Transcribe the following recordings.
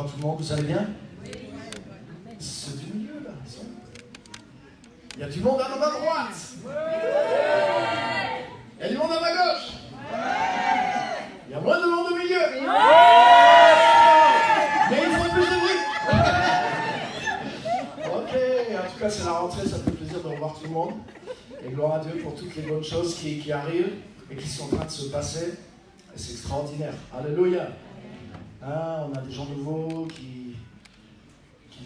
Bonsoir tout le monde, vous allez bien? C'est du milieu là. Il y a du monde à ma droite. Il y a du monde à ma gauche. Il y a moins de monde au milieu. Mais il faut plus de bruit. Ok, en tout cas c'est la rentrée, ça fait plaisir de revoir tout le monde. Et gloire à Dieu pour toutes les bonnes choses qui arrivent et qui sont en train de se passer. Et c'est extraordinaire. Alléluia. Hein, on a des gens nouveaux qui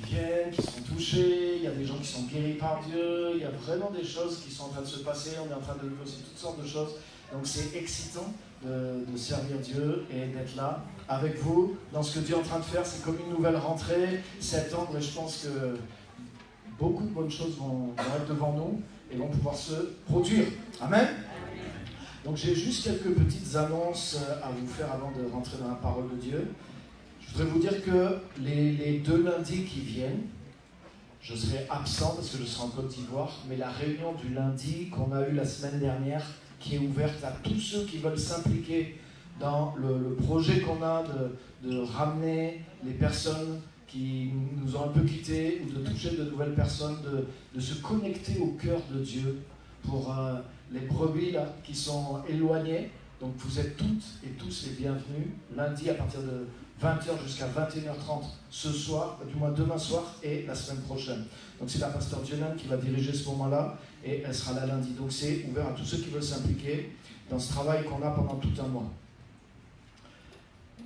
viennent, qui sont touchés, il y a des gens qui sont guéris par Dieu, il y a vraiment des choses qui sont en train de se passer, on est en train de vivre aussi toutes sortes de choses. Donc c'est excitant de servir Dieu et d'être là avec vous dans ce que Dieu est en train de faire. C'est comme une nouvelle rentrée, septembre, et je pense que beaucoup de bonnes choses vont être devant nous et vont pouvoir se produire. Amen. Donc j'ai juste quelques petites annonces à vous faire avant de rentrer dans la parole de Dieu. Je voudrais vous dire que les 2 lundis qui viennent, je serai absent parce que je serai en Côte d'Ivoire, mais la réunion du lundi qu'on a eue la semaine dernière, qui est ouverte à tous ceux qui veulent s'impliquer dans le projet qu'on a de ramener les personnes qui nous ont un peu quittés, ou de toucher de nouvelles personnes, de se connecter au cœur de Dieu pour les brebis là, qui sont éloignées. Donc vous êtes toutes et tous les bienvenus, lundi à partir de 20h jusqu'à 21h30 ce soir, du moins demain soir et la semaine prochaine. Donc c'est la pasteur Dionan qui va diriger ce moment-là et elle sera là lundi. Donc c'est ouvert à tous ceux qui veulent s'impliquer dans ce travail qu'on a pendant tout un mois.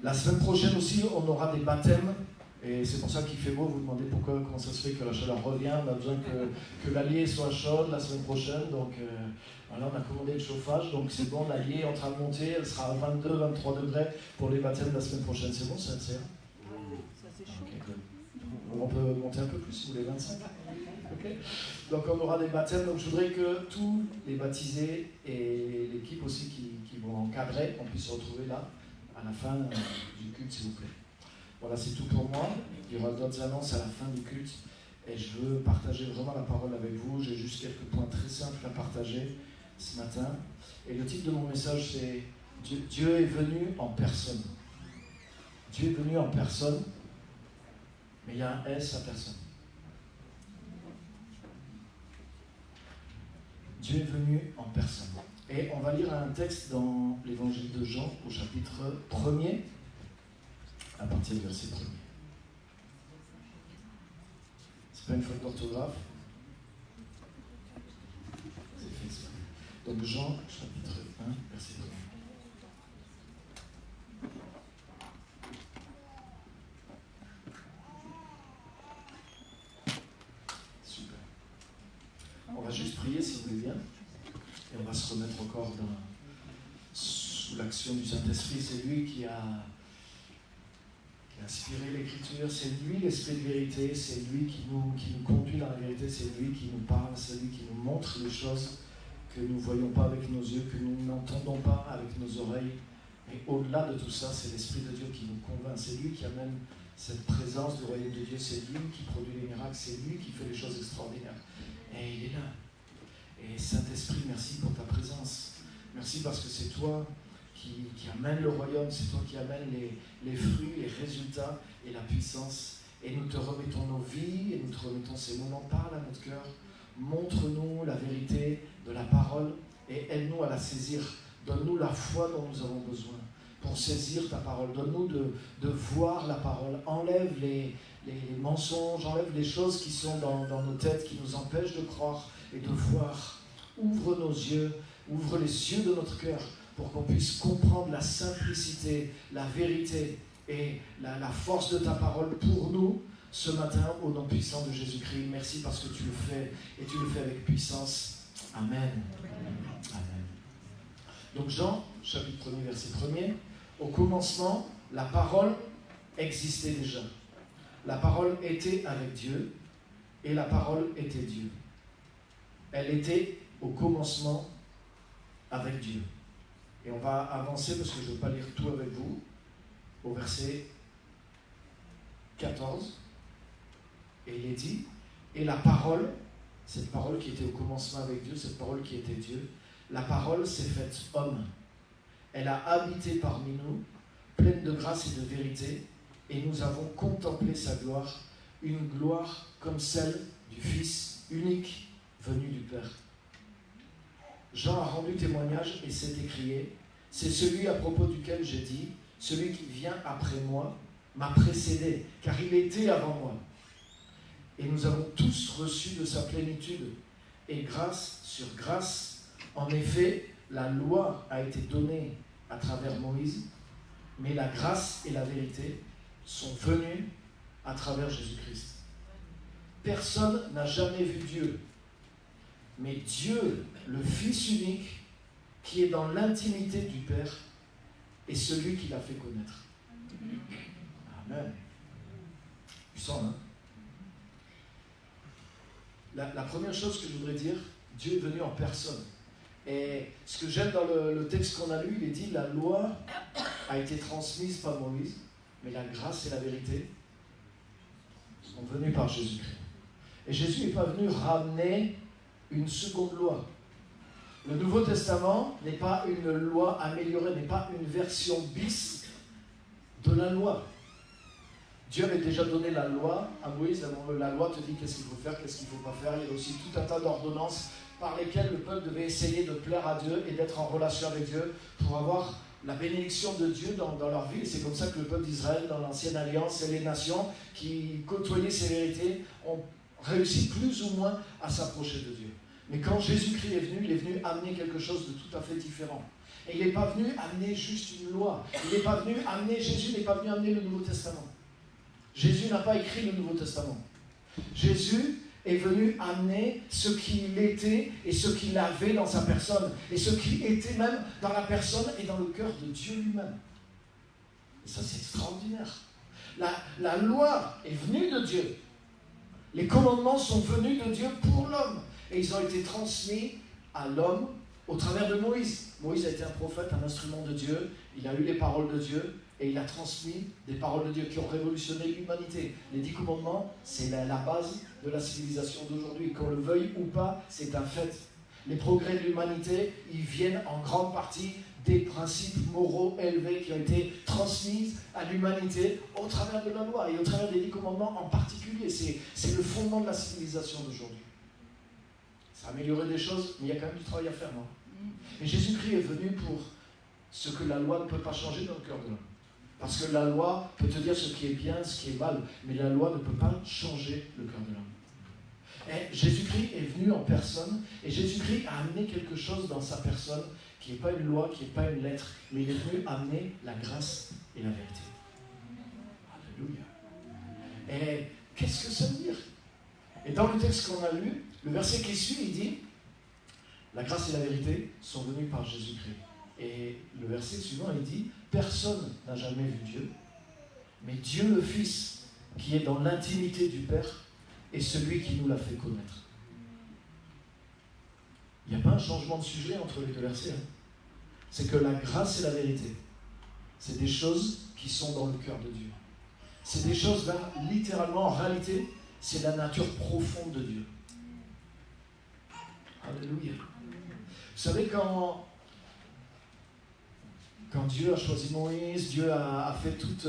La semaine prochaine aussi, on aura des baptêmes. Et c'est pour ça qu'il fait beau, vous demandez comment ça se fait que la chaleur revient, on a besoin que l'allié soit chaude la semaine prochaine, donc voilà, on a commandé le chauffage, donc c'est bon, l'allié est en train de monter, elle sera à 22-23 degrés pour les baptêmes la semaine prochaine, c'est bon ça, c'est ça c'est chaud. Okay, cool. On peut monter un peu plus si vous voulez, 25. Okay. Donc on aura des baptêmes, donc je voudrais que tous les baptisés et l'équipe aussi qui vont encadrer, on puisse se retrouver là, à la fin du culte s'il vous plaît. Voilà, c'est tout pour moi. Il y aura d'autres annonces à la fin du culte. Et je veux partager vraiment la parole avec vous. J'ai juste quelques points très simples à partager ce matin. Et le titre de mon message, c'est Dieu est venu en personne. Dieu est venu en personne, mais il y a un S à personne. Dieu est venu en personne. Et on va lire un texte dans l'évangile de Jean, au chapitre 1er. À partir du verset 1er. C'est pas une faute d'orthographe. C'est fait exprès. Donc Jean, chapitre 1, verset 1er. Super. On va juste prier si vous voulez bien. Et on va se remettre encore sous l'action du Saint-Esprit. C'est lui qui a inspiré l'écriture, c'est lui l'esprit de vérité, c'est lui qui nous conduit dans la vérité, c'est lui qui nous parle, c'est lui qui nous montre les choses que nous ne voyons pas avec nos yeux, que nous n'entendons pas avec nos oreilles. Mais au-delà de tout ça, c'est l'esprit de Dieu qui nous convainc, c'est lui qui amène cette présence du royaume de Dieu, c'est lui qui produit les miracles, c'est lui qui fait les choses extraordinaires. Et il est là. Et Saint-Esprit, merci pour ta présence. Merci parce que c'est toi qui amène le royaume, c'est toi qui amène les fruits, les résultats et la puissance. Et nous te remettons nos vies, et nous te remettons ces moments. Parle à notre cœur, montre-nous la vérité de la parole et aide-nous à la saisir. Donne-nous la foi dont nous avons besoin pour saisir ta parole. Donne-nous de voir la parole. Enlève les mensonges, enlève les choses qui sont dans nos têtes, qui nous empêchent de croire et de voir. Ouvre nos yeux, ouvre les yeux de notre cœur, pour qu'on puisse comprendre la simplicité, la vérité et la force de ta parole pour nous ce matin au nom puissant de Jésus-Christ. Merci parce que tu le fais et tu le fais avec puissance. Amen. Amen. Donc Jean, chapitre 1er, verset 1er. Au commencement, la parole existait déjà. La parole était avec Dieu et la parole était Dieu. Elle était au commencement avec Dieu. Et on va avancer parce que je ne veux pas lire tout avec vous, au verset 14. Et il est dit, et la parole, cette parole qui était au commencement avec Dieu, cette parole qui était Dieu, la parole s'est faite homme. Elle a habité parmi nous, pleine de grâce et de vérité, et nous avons contemplé sa gloire, une gloire comme celle du Fils unique venu du Père. Jean a rendu témoignage et s'est écrié, c'est celui à propos duquel j'ai dit, celui qui vient après moi m'a précédé, car il était avant moi. Et nous avons tous reçu de sa plénitude, et grâce sur grâce. En effet, la loi a été donnée à travers Moïse, mais la grâce et la vérité sont venues à travers Jésus-Christ. Personne n'a jamais vu Dieu, mais Dieu, le Fils unique, qui est dans l'intimité du Père, est celui qui l'a fait connaître. Amen. Puissant, hein? La première chose que je voudrais dire, Dieu est venu en personne. Et ce que j'aime dans le texte qu'on a lu, il est dit, la loi a été transmise par Moïse, mais la grâce et la vérité sont venues par Jésus-Christ. Et Jésus n'est pas venu ramener une seconde loi. Le Nouveau Testament n'est pas une loi améliorée, n'est pas une version bis de la loi. Dieu avait déjà donné la loi à Moïse. La loi te dit qu'est-ce qu'il faut faire, qu'est-ce qu'il ne faut pas faire. Il y a aussi tout un tas d'ordonnances par lesquelles le peuple devait essayer de plaire à Dieu et d'être en relation avec Dieu pour avoir la bénédiction de Dieu dans leur vie. Et c'est comme ça que le peuple d'Israël, dans l'Ancienne Alliance, et les nations qui côtoyaient ces vérités ont réussi plus ou moins à s'approcher de Dieu. Mais quand Jésus-Christ est venu, il est venu amener quelque chose de tout à fait différent. Et il n'est pas venu amener juste une loi. Jésus n'est pas venu amener le Nouveau Testament. Jésus n'a pas écrit le Nouveau Testament. Jésus est venu amener ce qu'il était et ce qu'il avait dans sa personne, et ce qui était même dans la personne et dans le cœur de Dieu lui-même. Et ça, c'est extraordinaire. La loi est venue de Dieu. Les commandements sont venus de Dieu pour l'homme. Et ils ont été transmis à l'homme au travers de Moïse. Moïse a été un prophète, un instrument de Dieu. Il a eu les paroles de Dieu et il a transmis des paroles de Dieu qui ont révolutionné l'humanité. Les 10 commandements, c'est la base de la civilisation d'aujourd'hui. Qu'on le veuille ou pas, c'est un fait. Les progrès de l'humanité, ils viennent en grande partie des principes moraux élevés qui ont été transmis à l'humanité au travers de la loi et au travers des 10 commandements en particulier. C'est le fondement de la civilisation d'aujourd'hui. Ça a amélioré des choses, mais il y a quand même du travail à faire, non? Et Jésus-Christ est venu pour ce que la loi ne peut pas changer dans le cœur de l'homme. Parce que la loi peut te dire ce qui est bien, ce qui est mal, mais la loi ne peut pas changer le cœur de l'homme. Et Jésus-Christ est venu en personne, et Jésus-Christ a amené quelque chose dans sa personne qui n'est pas une loi, qui n'est pas une lettre, mais il est venu amener la grâce et la vérité. Alléluia. Et qu'est-ce que ça veut dire? Et dans le texte qu'on a lu, le verset qui suit, il dit « La grâce et la vérité sont venues par Jésus-Christ ». Et le verset suivant, il dit « Personne n'a jamais vu Dieu, mais Dieu le Fils, qui est dans l'intimité du Père, est celui qui nous l'a fait connaître. » Il n'y a pas un changement de sujet entre les deux versets. Hein. C'est que la grâce et la vérité, c'est des choses qui sont dans le cœur de Dieu. C'est des choses là, littéralement, en réalité, c'est la nature profonde de Dieu. Alléluia. Vous savez, quand Dieu a choisi Moïse, Dieu a fait toute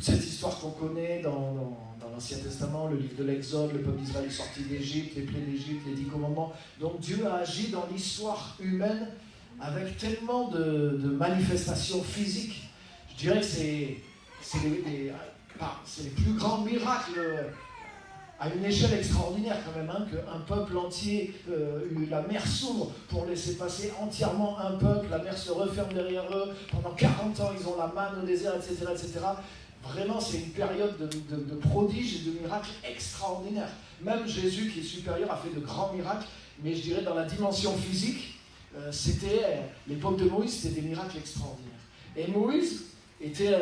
cette histoire qu'on connaît dans l'Ancien Testament, le livre de l'Exode, le peuple d'Israël est sorti d'Égypte, les plaies d'Égypte, les 10 commandements. Donc Dieu a agi dans l'histoire humaine avec tellement de manifestations physiques. Je dirais que c'est les plus grands miracles à une échelle extraordinaire quand même, hein, qu'un peuple entier, la mer s'ouvre pour laisser passer entièrement un peuple, la mer se referme derrière eux, pendant 40 ans ils ont la manne au désert, etc. etc. Vraiment c'est une période de prodiges et de miracles extraordinaires. Même Jésus qui est supérieur a fait de grands miracles, mais je dirais dans la dimension physique, l'époque de Moïse, c'était des miracles extraordinaires. Et Moïse était...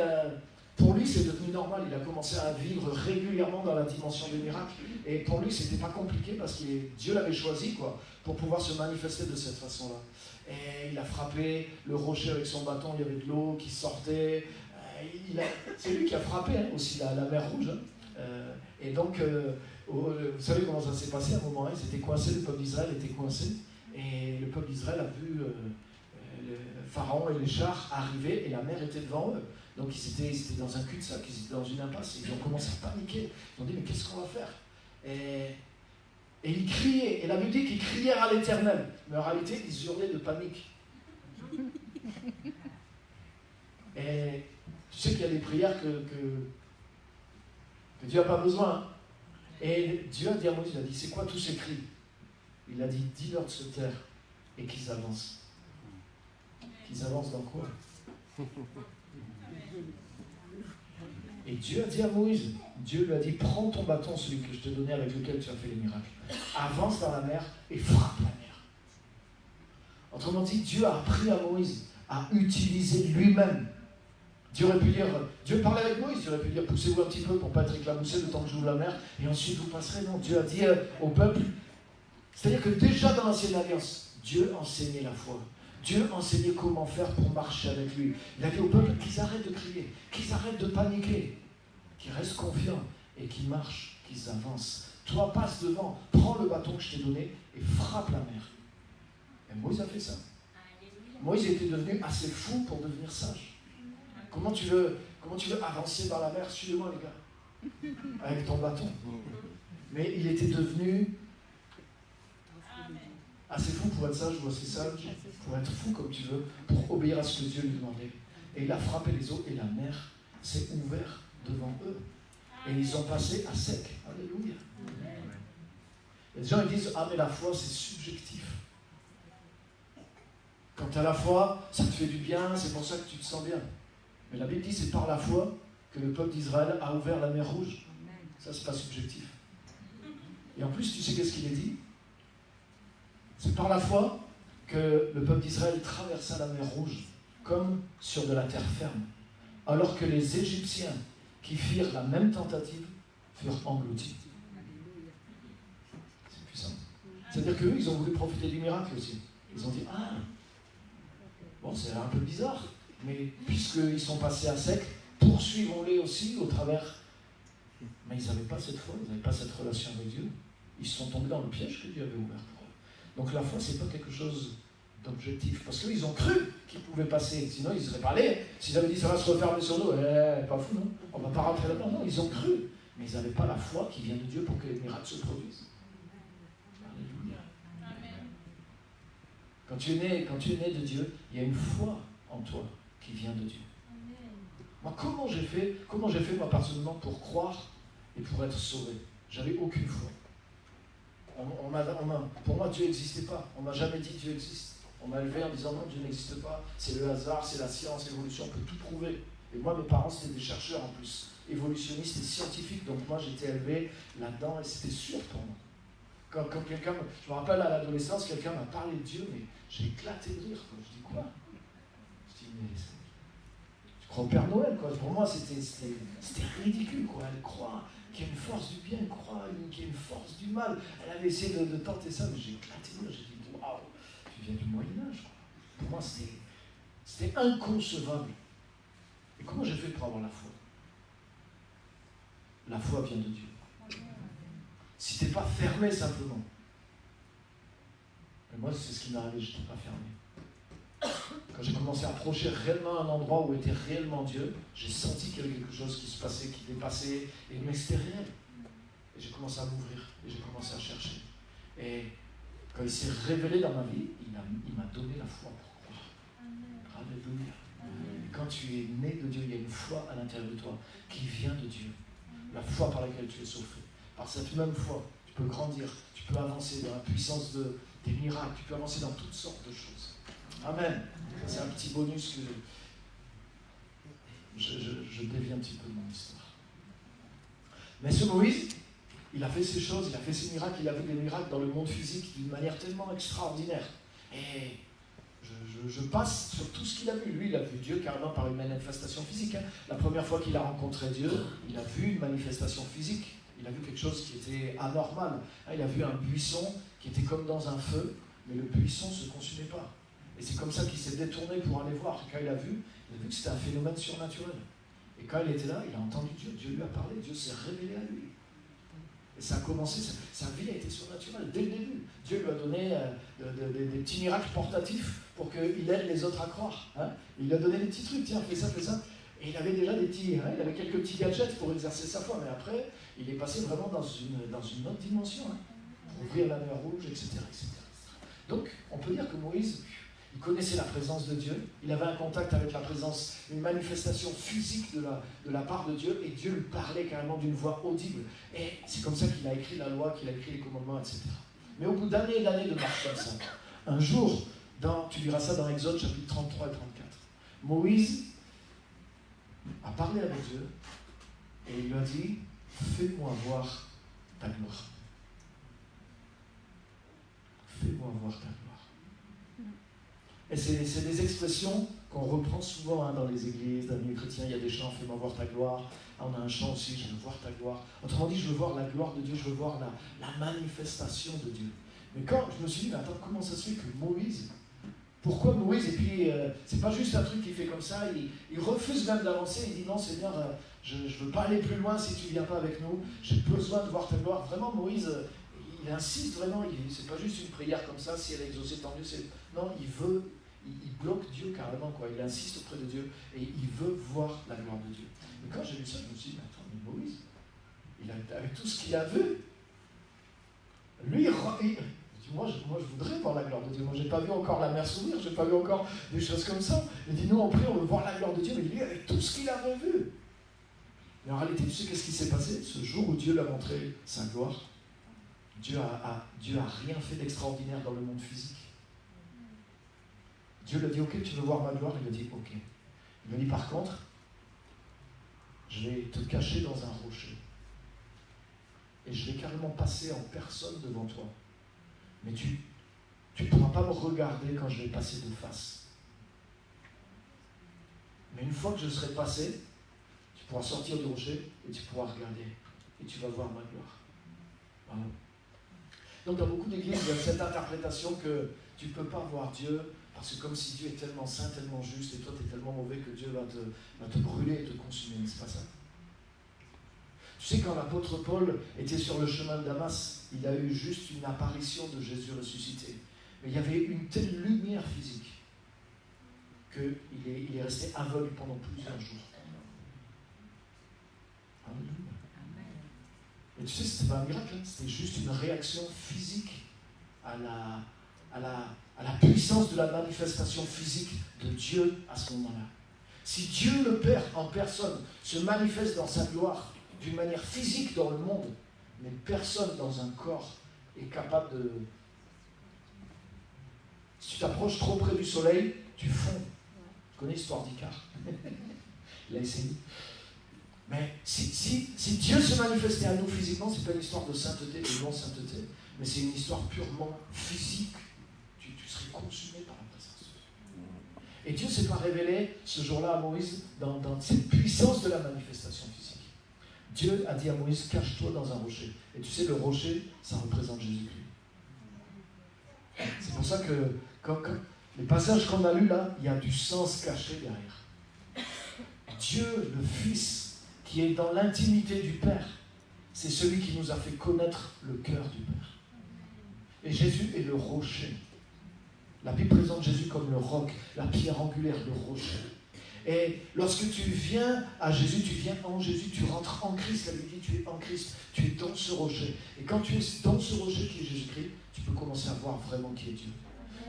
pour lui, c'est devenu normal. Il a commencé à vivre régulièrement dans la dimension des miracles. Et pour lui, c'était pas compliqué parce que Dieu l'avait choisi pour pouvoir se manifester de cette façon-là. Et il a frappé le rocher avec son bâton, il y avait de l'eau qui sortait. C'est lui qui a frappé aussi la mer Rouge. Et donc, vous savez comment ça s'est passé à un moment? Ils étaient coincés, le peuple d'Israël était coincé. Et le peuple d'Israël a vu le Pharaon et les chars arriver et la mer était devant eux. Donc ils étaient dans un cul-de-sac, ils étaient dans une impasse, ils ont commencé à paniquer. Ils ont dit, mais qu'est-ce qu'on va faire? Et ils criaient, et la Bible dit qu'ils crièrent à l'Éternel. Mais en réalité, ils hurlaient de panique. Et tu sais qu'il y a des prières que Dieu n'a pas besoin. Hein. Et Dieu a dit à Moïse, il a dit, c'est quoi tous ces cris? Il a dit, dis-leur de se taire et qu'ils avancent. Qu'ils avancent dans quoi? Et Dieu a dit à Moïse, Dieu lui a dit, prends ton bâton, celui que je t'ai donné avec lequel tu as fait les miracles. Avance dans la mer et frappe la mer. Autrement dit, Dieu a appris à Moïse à utiliser lui-même. Dieu parlait avec Moïse, Dieu aurait pu dire, poussez-vous un petit peu pour ne pas être éclaboussé le temps que j'ouvre la mer, et ensuite vous passerez. Non, Dieu a dit au peuple, c'est-à-dire que déjà dans l'Ancienne Alliance, Dieu enseignait la foi. Dieu enseignait comment faire pour marcher avec lui. Il a dit au peuple qu'ils arrêtent de crier, qu'ils arrêtent de paniquer, qu'ils restent confiants et qu'ils marchent, qu'ils avancent. Toi, passe devant, prends le bâton que je t'ai donné et frappe la mer. Et Moïse a fait ça. Moïse était devenu assez fou pour devenir sage. Comment tu veux avancer dans la mer? Suivez-moi, les gars, avec ton bâton. Mais il était devenu assez fou pour être sage ou assez sage, pour être fou comme tu veux, pour obéir à ce que Dieu lui demandait. Et il a frappé les eaux et la mer s'est ouverte devant eux. Et ils ont passé à sec. Alléluia. Et les gens ils disent, ah mais la foi c'est subjectif. Quand tu as la foi, ça te fait du bien, c'est pour ça que tu te sens bien. Mais la Bible dit, c'est par la foi que le peuple d'Israël a ouvert la mer Rouge. Ça, c'est pas subjectif. Et en plus, tu sais qu'est-ce qu'il est dit? C'est par la foi que le peuple d'Israël traversa la mer Rouge comme sur de la terre ferme, alors que les Égyptiens qui firent la même tentative furent engloutis. C'est puissant. C'est-à-dire qu'eux, ils ont voulu profiter du miracle aussi. Ils ont dit, ah, bon, c'est un peu bizarre, mais puisqu'ils sont passés à sec, poursuivons-les aussi au travers. Mais ils n'avaient pas cette foi, ils n'avaient pas cette relation avec Dieu. Ils sont tombés dans le piège que Dieu avait ouvert pour eux. Donc la foi, c'est pas quelque chose d'objectif. Parce qu'ils ont cru qu'ils pouvaient passer. Sinon, ils ne seraient pas allés. S'ils avaient dit ça va se refermer sur nous, pas fou, non? On ne va pas rentrer là-dedans. Non, ils ont cru. Mais ils n'avaient pas la foi qui vient de Dieu pour que les miracles se produisent. Alléluia. Amen. Quand tu es né de Dieu, il y a une foi en toi qui vient de Dieu. Amen. Moi, comment j'ai fait moi personnellement pour croire et pour être sauvé? J'avais aucune foi. Pour moi, Dieu n'existait pas. On ne m'a jamais dit Dieu existe. On m'a élevé en disant non, Dieu n'existe pas. C'est le hasard, c'est la science, l'évolution, on peut tout prouver. Et moi, mes parents, c'était des chercheurs en plus, évolutionnistes et scientifiques. Donc moi, j'étais élevé là-dedans et c'était sûr pour moi. Quand quelqu'un, je me rappelle à l'adolescence, quelqu'un m'a parlé de Dieu, mais j'ai éclaté de rire. Quoi. Je dis quoi? Je dis, mais je crois au Père Noël. Quoi. Pour moi, c'était ridicule. Quoi. Elle croit qu'il y a une force du bien, elle croit qu'il y a une force du mal. Elle avait essayé de tenter ça, mais j'ai éclaté de rire. J'ai dit, waouh, tu viens du Moyen-Âge. Pour moi, c'était inconcevable. Et comment j'ai fait pour avoir la foi? La foi vient de Dieu. Si tu n'es pas fermé simplement. Et moi, c'est ce qui m'est arrivé, je n'étais pas fermé. Quand j'ai commencé à approcher réellement un endroit où était réellement Dieu, j'ai senti qu'il y avait quelque chose qui se passait, qui dépassait, mais c'était réel. Et j'ai commencé à m'ouvrir, et j'ai commencé à chercher. Et quand il s'est révélé dans ma vie, il m'a donné la foi pour croire. Alléluia. Quand tu es né de Dieu, il y a une foi à l'intérieur de toi qui vient de Dieu. La foi par laquelle tu es sauvé. Par cette même foi, tu peux grandir, tu peux avancer dans la puissance des miracles, tu peux avancer dans toutes sortes de choses. Amen. C'est un petit bonus que je dévie un petit peu de mon histoire. Mais ce Moïse, il a fait ces choses, il a fait ces miracles, il a vu des miracles dans le monde physique d'une manière tellement extraordinaire. Et je passe sur tout ce qu'il a vu. Lui, il a vu Dieu carrément par une manifestation physique. La première fois qu'il a rencontré Dieu, il a vu une manifestation physique. Il a vu quelque chose qui était anormal. Il a vu un buisson qui était comme dans un feu, mais le buisson ne se consumait pas. Et c'est comme ça qu'il s'est détourné pour aller voir. Et quand il a vu que c'était un phénomène surnaturel. Et quand il était là, il a entendu Dieu. Dieu lui a parlé, Dieu s'est révélé à lui. Et ça a commencé, sa vie a été surnaturelle dès le début. Dieu lui a donné des petits miracles portatifs pour qu'il aide les autres à croire. Il lui a donné des petits trucs, tiens, fais ça. Et il avait déjà il avait quelques petits gadgets pour exercer sa foi, mais après, il est passé vraiment dans une autre dimension, pour ouvrir la mer Rouge, etc., etc. Donc, on peut dire que Moïse, il connaissait la présence de Dieu, il avait un contact avec la présence, une manifestation physique de la part de Dieu, et Dieu lui parlait carrément d'une voix audible. Et c'est comme ça qu'il a écrit la loi, qu'il a écrit les commandements, etc. Mais au bout d'années et d'années de marche comme ça, un jour, tu liras ça dans Exode chapitre 33 et 34, Moïse a parlé avec Dieu, et il lui a dit, fais-moi voir ta gloire. Fais-moi voir ta gloire. Et c'est des expressions qu'on reprend souvent dans les églises, dans les milieux chrétiens. Il y a des chants, fais-moi voir ta gloire. On a un chant aussi, je veux voir ta gloire. Autrement dit, je veux voir la gloire de Dieu, je veux voir la manifestation de Dieu. Mais quand je me suis dit, mais attends, comment ça se fait que Moïse, pourquoi Moïse, et puis c'est pas juste un truc qu'il fait comme ça, il refuse même d'avancer, il dit non Seigneur, je ne veux pas aller plus loin si tu ne viens pas avec nous, j'ai besoin de voir ta gloire. Vraiment Moïse, il insiste vraiment, c'est pas juste une prière comme ça, si elle est exaucée, tant mieux. Non, il bloque Dieu carrément, quoi. Il insiste auprès de Dieu et il veut voir la gloire de Dieu. Et quand j'ai lu ça, je me suis dit, mais attends, mais Moïse, avec tout ce qu'il a vu, lui, moi, je voudrais voir la gloire de Dieu. Moi, je n'ai pas vu encore la mer s'ouvrir, je n'ai pas vu encore des choses comme ça. Il dit, nous, on prie, on veut voir la gloire de Dieu, mais lui, avec tout ce qu'il avait vu. Mais en réalité, tu sais qu'est-ce qui s'est passé? Ce jour où Dieu l'a montré sa gloire, Dieu a rien fait d'extraordinaire dans le monde physique. Dieu lui a dit, ok, tu veux voir ma gloire? Il lui a dit, ok. Il lui a dit, par contre, je vais te cacher dans un rocher. Et je vais carrément passer en personne devant toi. Mais tu ne pourras pas me regarder quand je vais passer de face. Mais une fois que je serai passé, tu pourras sortir du rocher et tu pourras regarder. Et tu vas voir ma gloire. Voilà. Donc dans beaucoup d'églises, il y a cette interprétation que tu ne peux pas voir Dieu parce que comme si Dieu est tellement saint, tellement juste et toi tu es tellement mauvais que Dieu va te brûler et te consumer. Mais ce n'est pas ça. Tu sais, quand l'apôtre Paul était sur le chemin de Damas, il a eu juste une apparition de Jésus ressuscité. Mais il y avait une telle lumière physique qu'il est resté aveugle pendant plusieurs jours. Alléluia. Et tu sais, c'était pas un miracle, c'était juste une réaction physique à la puissance de la manifestation physique de Dieu à ce moment-là. Si Dieu le Père en personne se manifeste dans sa gloire d'une manière physique dans le monde, mais personne dans un corps est capable de... Si tu t'approches trop près du soleil, tu fonds. Tu connais l'histoire d'Icare? Il a essayé. Mais si Dieu se manifestait à nous physiquement, ce n'est pas une histoire de sainteté, de non-sainteté, mais c'est une histoire purement physique. Tu serais consumé par la présence de Dieu. Et Dieu ne s'est pas révélé ce jour-là à Moïse dans cette puissance de la manifestation physique. Dieu a dit à Moïse, cache-toi dans un rocher. Et tu sais, le rocher, ça représente Jésus-Christ. C'est pour ça que quand les passages qu'on a lus là, il y a du sens caché derrière. Dieu, le Fils, qui est dans l'intimité du Père, c'est celui qui nous a fait connaître le cœur du Père. Et Jésus est le rocher. La Bible présente Jésus comme le roc, la pierre angulaire, le rocher. Et lorsque tu viens à Jésus, tu viens en Jésus, tu rentres en Christ. La Bible dit, tu es en Christ, tu es dans ce rocher. Et quand tu es dans ce rocher qui est Jésus-Christ, tu peux commencer à voir vraiment qui est Dieu.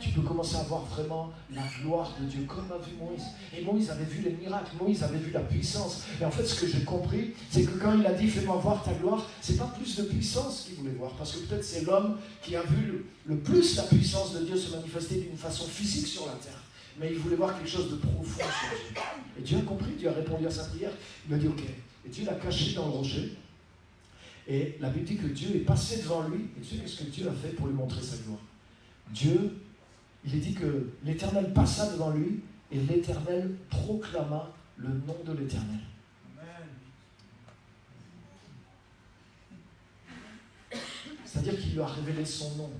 Tu peux commencer à voir vraiment la gloire de Dieu, comme a vu Moïse. Et Moïse avait vu les miracles, Moïse avait vu la puissance. Et en fait, ce que j'ai compris, c'est que quand il a dit « Fais-moi voir ta gloire », c'est pas plus de puissance qu'il voulait voir. Parce que peut-être c'est l'homme qui a vu le plus la puissance de Dieu se manifester d'une façon physique sur la terre. Mais il voulait voir quelque chose de profond sur Dieu. Et Dieu a compris, Dieu a répondu à sa prière. Il a dit « Ok ». Et Dieu l'a caché dans le rocher. Et la Bible dit que Dieu est passé devant lui. Et tu sais qu'est-ce que Dieu a fait pour lui montrer sa gloire? Dieu, il est dit que l'Éternel passa devant lui et l'Éternel proclama le nom de l'Éternel. C'est-à-dire qu'il lui a révélé son nom.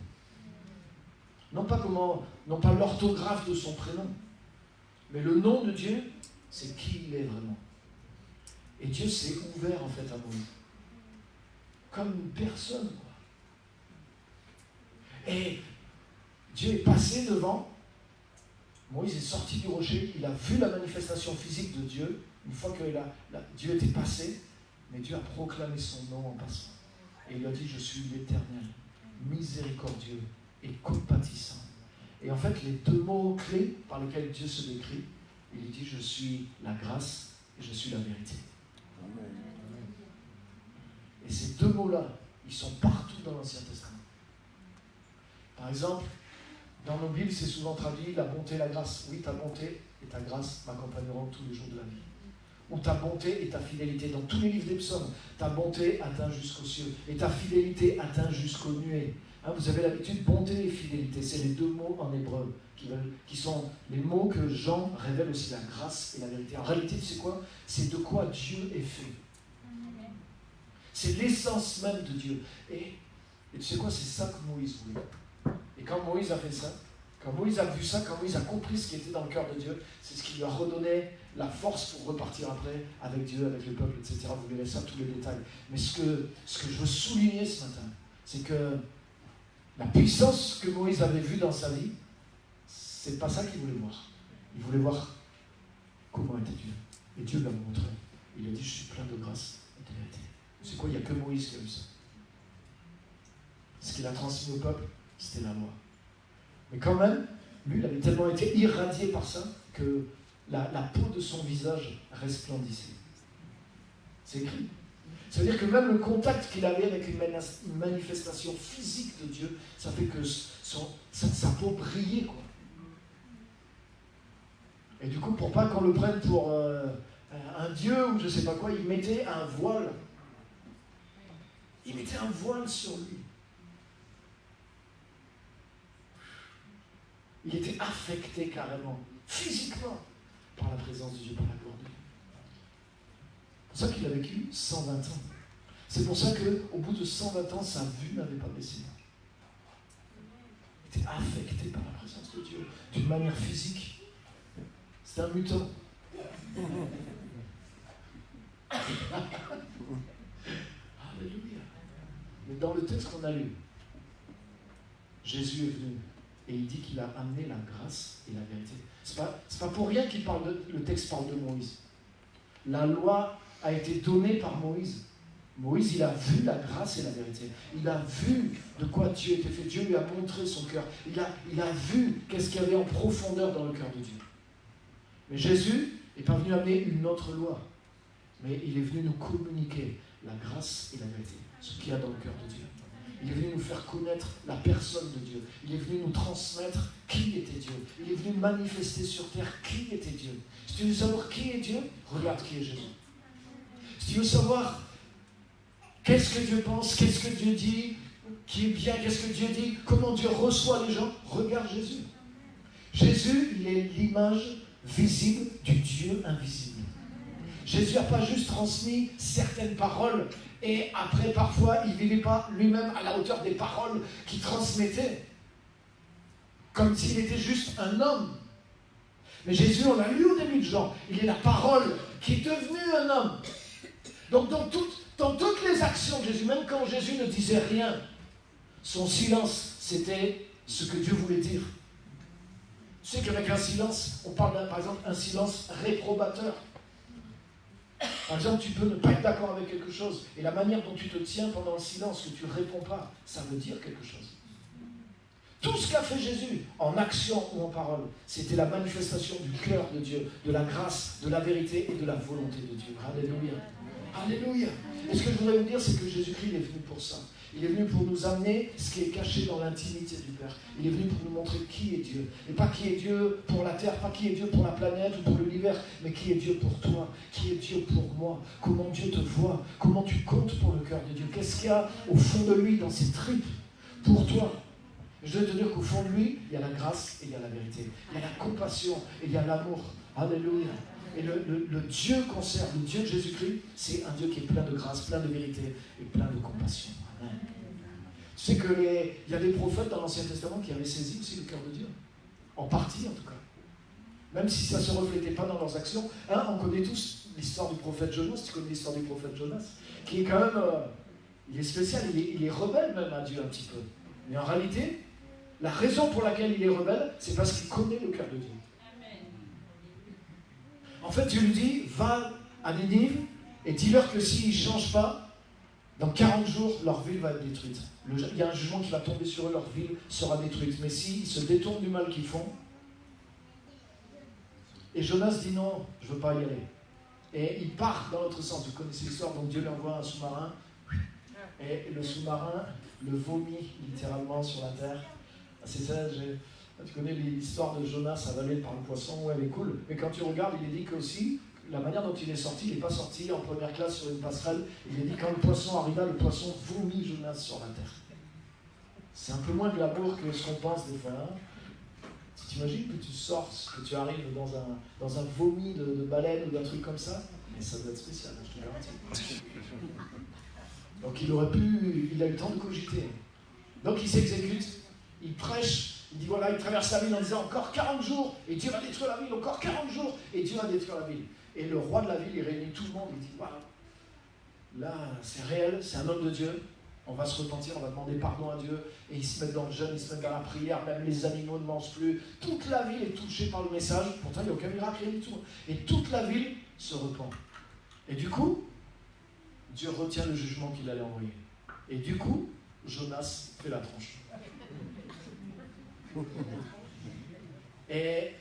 Non pas l'orthographe de son prénom, mais le nom de Dieu, c'est qui il est vraiment. Et Dieu s'est ouvert en fait à Moïse. Comme une personne, quoi. Et Dieu est passé devant, Moïse est sorti du rocher, il a vu la manifestation physique de Dieu, Une fois que Dieu était passé, mais Dieu a proclamé son nom en passant. Et il a dit, je suis l'Éternel, miséricordieux et compatissant. Et en fait, les deux mots clés par lesquels Dieu se décrit, il dit, je suis la grâce et je suis la vérité. Et ces deux mots-là, ils sont partout dans l'Ancien Testament. Par exemple, dans nos Bibles, c'est souvent traduit la bonté et la grâce. Oui, ta bonté et ta grâce m'accompagneront tous les jours de la vie. Ou ta bonté et ta fidélité. Dans tous les livres des psaumes, ta bonté atteint jusqu'aux cieux et ta fidélité atteint jusqu'aux nuées. Hein, vous avez l'habitude, bonté et fidélité, c'est les deux mots en hébreu qui sont les mots que Jean révèle aussi, la grâce et la vérité. En réalité, tu sais quoi? C'est de quoi Dieu est fait. C'est l'essence même de Dieu. Et tu sais quoi? C'est ça que Moïse voulait. Et quand Moïse a fait ça, quand Moïse a vu ça, quand Moïse a compris ce qui était dans le cœur de Dieu, c'est ce qui lui a redonné la force pour repartir après avec Dieu, avec le peuple, etc. Vous verrez ça, tous les détails. Mais ce que je veux souligner ce matin, c'est que la puissance que Moïse avait vue dans sa vie, c'est pas ça qu'il voulait voir. Il voulait voir comment était Dieu. Et Dieu l'a montré. Il a dit, je suis plein de grâce et de vérité. C'est quoi? Il n'y a que Moïse qui a vu ça. Ce qu'il a transmis au peuple, c'était la loi. Mais quand même, lui, il avait tellement été irradié par ça que la peau de son visage resplendissait. C'est écrit. Ça veut dire que même le contact qu'il avait avec une manifestation physique de Dieu, ça fait que sa peau brillait, quoi. Et du coup, pour pas qu'on le prenne pour un dieu ou je sais pas quoi, il mettait un voile. Il mettait un voile sur lui. Il était affecté carrément, physiquement, par la présence de Dieu, par la gloire de Dieu. C'est pour ça qu'il a vécu 120 ans. C'est pour ça qu'au bout de 120 ans, sa vue n'avait pas baissé. Il était affecté par la présence de Dieu, d'une manière physique. C'est un mutant. Alléluia. Mais dans le texte qu'on a lu, Jésus est venu. Et il dit qu'il a amené la grâce et la vérité. C'est pas pour rien qu'il le texte parle de Moïse. La loi a été donnée par Moïse. Moïse, il a vu la grâce et la vérité. Il a vu de quoi Dieu était fait. Dieu lui a montré son cœur. Il a vu qu'est-ce qu'il y avait en profondeur dans le cœur de Dieu. Mais Jésus n'est pas venu amener une autre loi. Mais il est venu nous communiquer la grâce et la vérité. Ce qu'il y a dans le cœur de Dieu. Il est venu nous faire connaître la personne de Dieu. Il est venu nous transmettre qui était Dieu. Il est venu manifester sur terre qui était Dieu. Si tu veux savoir qui est Dieu, regarde qui est Jésus. Si tu veux savoir qu'est-ce que Dieu pense, qu'est-ce que Dieu dit, qui est bien, qu'est-ce que Dieu dit, comment Dieu reçoit les gens, regarde Jésus. Jésus, il est l'image visible du Dieu invisible. Jésus n'a pas juste transmis certaines paroles et après, parfois, il ne vivait pas lui-même à la hauteur des paroles qu'il transmettait. Comme s'il était juste un homme. Mais Jésus, on l'a lu au début de Jean, il est la parole qui est devenue un homme. Donc dans toutes les actions de Jésus, même quand Jésus ne disait rien, son silence, c'était ce que Dieu voulait dire. Tu sais qu'avec un silence, on parle par exemple un silence réprobateur. Par exemple, tu peux ne pas être d'accord avec quelque chose, et la manière dont tu te tiens pendant le silence, que tu ne réponds pas, ça veut dire quelque chose. Tout ce qu'a fait Jésus, en action ou en parole, c'était la manifestation du cœur de Dieu, de la grâce, de la vérité et de la volonté de Dieu. Alléluia. Alléluia. Et ce que je voudrais vous dire, c'est que Jésus-Christ est venu pour ça. Il est venu pour nous amener ce qui est caché dans l'intimité du Père. Il est venu pour nous montrer qui est Dieu. Et pas qui est Dieu pour la terre, pas qui est Dieu pour la planète ou pour l'univers, mais qui est Dieu pour toi, qui est Dieu pour moi, comment Dieu te voit, comment tu comptes pour le cœur de Dieu. Qu'est-ce qu'il y a au fond de lui, dans ses tripes, pour toi. Je veux te dire qu'au fond de lui, il y a la grâce et il y a la vérité. Il y a la compassion et il y a l'amour. Alléluia. Et le Dieu qu'on sert, le Dieu de Jésus-Christ, c'est un Dieu qui est plein de grâce, plein de vérité et plein de compassion. Amen. Tu sais qu'il y a des prophètes dans l'Ancien Testament qui avaient saisi aussi le cœur de Dieu. En partie, en tout cas. Même si ça ne se reflétait pas dans leurs actions. On connaît tous l'histoire du prophète Jonas. Tu connais l'histoire du prophète Jonas, qui est quand même... il est spécial, il est rebelle même à Dieu un petit peu. Mais en réalité, la raison pour laquelle il est rebelle, c'est parce qu'il connaît le cœur de Dieu. En fait, Dieu lui dit, va à Ninive et dis-leur que s'ils ne changent pas, dans 40 jours, leur ville va être détruite. Il y a un jugement qui va tomber sur eux, leur ville sera détruite. Mais s'ils se détournent du mal qu'ils font, et Jonas dit non, je ne veux pas y aller. Et il part dans l'autre sens. Vous connaissez l'histoire, donc Dieu lui envoie un sous-marin. Et le sous-marin le vomit littéralement sur la terre. C'est ça, tu connais l'histoire de Jonas avalé par le poisson, ouais, elle est cool. Mais quand tu regardes, il est dit qu'aussi, la manière dont il est sorti, il n'est pas sorti en première classe sur une passerelle. Il est dit quand le poisson arriva, le poisson vomit Jonas sur la terre. C'est un peu moins glamour que ce qu'on pense des fois. Hein. Si tu imagines que tu sors, que tu arrives dans un vomi de baleine ou d'un truc comme ça, mais ça doit être spécial, je te garantis. Donc il a eu le temps de cogiter. Donc il s'exécute, il prêche, il dit voilà, il traverse la ville en disant encore 40 jours, et Dieu va détruire la ville, encore 40 jours, et Dieu va détruire la ville. Et le roi de la ville, il réunit tout le monde, il dit voilà, là c'est réel, c'est un homme de Dieu, on va se repentir, on va demander pardon à Dieu, et ils se mettent dans le jeûne, ils se mettent dans la prière, même les animaux ne mangent plus, toute la ville est touchée par le message, pourtant il n'y a aucun miracle, rien du tout, et toute la ville se repent. Et du coup, Dieu retient le jugement qu'il allait envoyer. Et du coup, Jonas fait la tronche. Et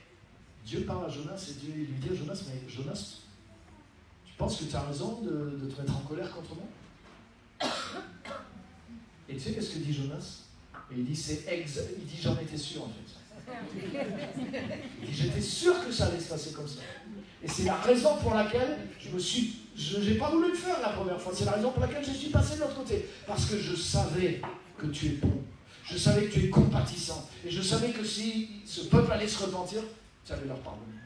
Dieu parle à Jonas et Dieu lui dit à Jonas, mais Jonas, tu penses que tu as raison de te mettre en colère contre moi? Et tu sais qu'est-ce que dit Jonas? Et il dit, il dit j'en étais sûr en fait. Il dit, j'étais sûr que ça allait se passer comme ça. Et c'est la raison pour laquelle je n'ai pas voulu le faire la première fois. C'est la raison pour laquelle je suis passé de l'autre côté. Parce que je savais que tu es bon. Je savais que tu es compatissant. Et je savais que si ce peuple allait se repentir, tu allais leur pardonner.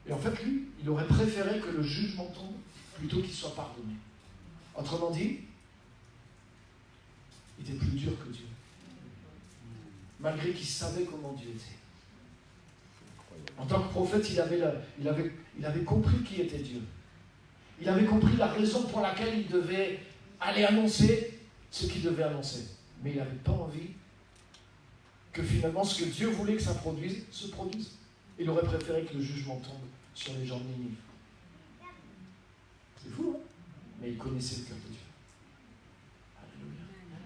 Et en fait, lui, il aurait préféré que le jugement tombe plutôt qu'il soit pardonné. Autrement dit, il était plus dur que Dieu. Malgré qu'il savait comment Dieu était. En tant que prophète, il avait compris qui était Dieu. Il avait compris la raison pour laquelle il devait aller annoncer ce qu'il devait annoncer. Mais il n'avait pas envie que finalement ce que Dieu voulait que ça produise, se produise. Il aurait préféré que le jugement tombe sur les gens de Ninive. C'est fou, hein? Mais il connaissait le cœur de Dieu. Alléluia.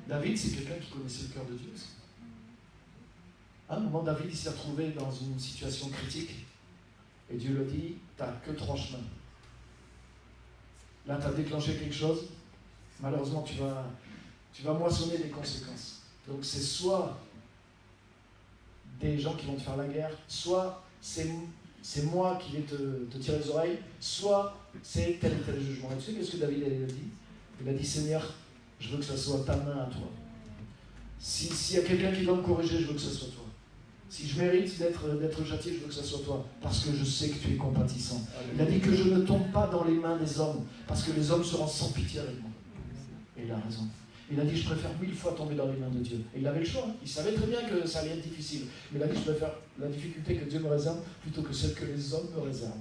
David, c'est quelqu'un qui connaissait le cœur de Dieu aussi. À un moment, David il s'est retrouvé dans une situation critique et Dieu lui dit, tu n'as que 3 chemins. Là, tu as déclenché quelque chose, malheureusement, tu vas moissonner des conséquences. Donc, c'est soit des gens qui vont te faire la guerre, soit c'est moi qui vais te tirer les oreilles, soit c'est tel et tel jugement. Et tu sais qu'est-ce que David a dit? Il a dit, Seigneur, je veux que ce soit ta main à toi. S'il y a quelqu'un qui doit me corriger, je veux que ce soit toi. Si je mérite d'être châtié, je veux que ce soit toi, parce que je sais que tu es compatissant. Il a dit que je ne tombe pas dans les mains des hommes, parce que les hommes seront sans pitié avec moi. Et il a raison. Il a dit, je préfère 1000 fois tomber dans les mains de Dieu. Et il avait le choix, hein. Il savait très bien que ça allait être difficile. Mais il a dit, je préfère la difficulté que Dieu me réserve, plutôt que celle que les hommes me réservent.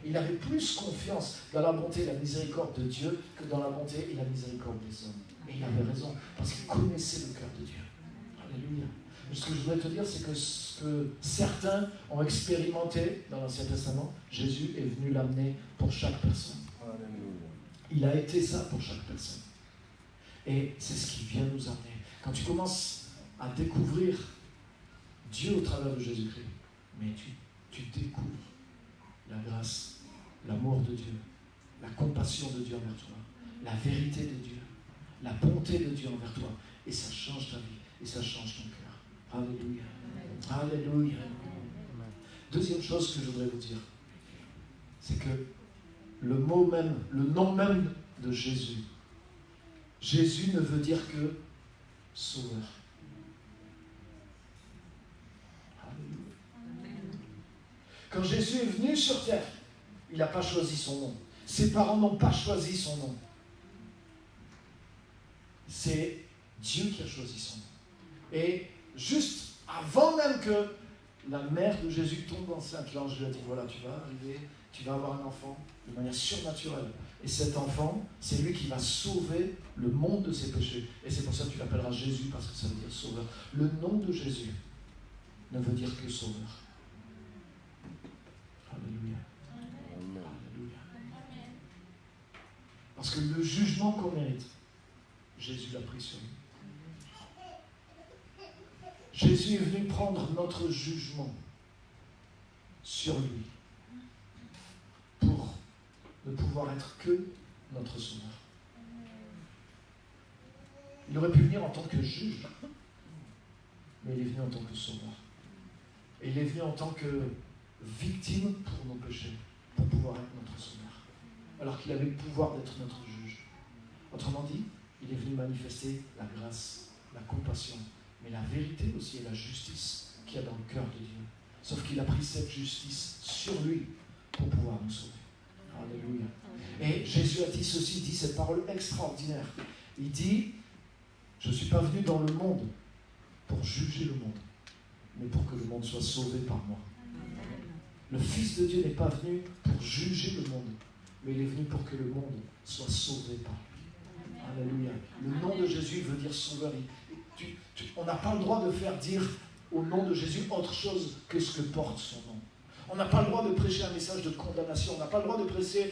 Il avait plus confiance dans la bonté et la miséricorde de Dieu que dans la bonté et la miséricorde des hommes. Et il avait raison, parce qu'il connaissait le cœur de Dieu. Alléluia. Ce que je voudrais te dire, c'est que ce que certains ont expérimenté dans l'Ancien Testament, Jésus est venu l'amener pour chaque personne. Il a été ça pour chaque personne. Et c'est ce qui vient nous amener. Quand tu commences à découvrir Dieu au travers de Jésus-Christ, mais tu découvres la grâce, l'amour de Dieu, la compassion de Dieu envers toi, la vérité de Dieu, la bonté de Dieu envers toi. Et ça change ta vie, et ça change ton cœur. Alléluia. Alléluia. Deuxième chose que je voudrais vous dire, c'est que le nom même de Jésus, Jésus ne veut dire que sauveur. Alléluia. Quand Jésus est venu sur terre, il n'a pas choisi son nom. Ses parents n'ont pas choisi son nom. C'est Dieu qui a choisi son nom. Et juste avant même que la mère de Jésus tombe enceinte, l'ange lui a dit, voilà, tu vas arriver, tu vas avoir un enfant de manière surnaturelle. Et cet enfant, c'est lui qui va sauver le monde de ses péchés. Et c'est pour ça que tu l'appelleras Jésus, parce que ça veut dire sauveur. Le nom de Jésus ne veut dire que sauveur. Alléluia. Parce que le jugement qu'on mérite, Jésus l'a pris sur lui. Jésus est venu prendre notre jugement sur lui pour ne pouvoir être que notre sauveur. Il aurait pu venir en tant que juge, mais il est venu en tant que sauveur. Et il est venu en tant que victime pour nos péchés, pour pouvoir être notre sauveur. Alors qu'il avait le pouvoir d'être notre juge. Autrement dit, il est venu manifester la grâce, la compassion, mais la vérité aussi et la justice qu'il y a dans le cœur de Dieu. Sauf qu'il a pris cette justice sur lui pour pouvoir nous sauver. Alléluia. Et Jésus a dit ceci, dit cette parole extraordinaire. Il dit, je ne suis pas venu dans le monde pour juger le monde, mais pour que le monde soit sauvé par moi. Le Fils de Dieu n'est pas venu pour juger le monde, mais il est venu pour que le monde soit sauvé par lui. Alléluia. Le nom de Jésus veut dire sauveur. On n'a pas le droit de faire dire au nom de Jésus autre chose que ce que porte son nom. On n'a pas le droit de prêcher un message de condamnation. On n'a pas le droit de prêcher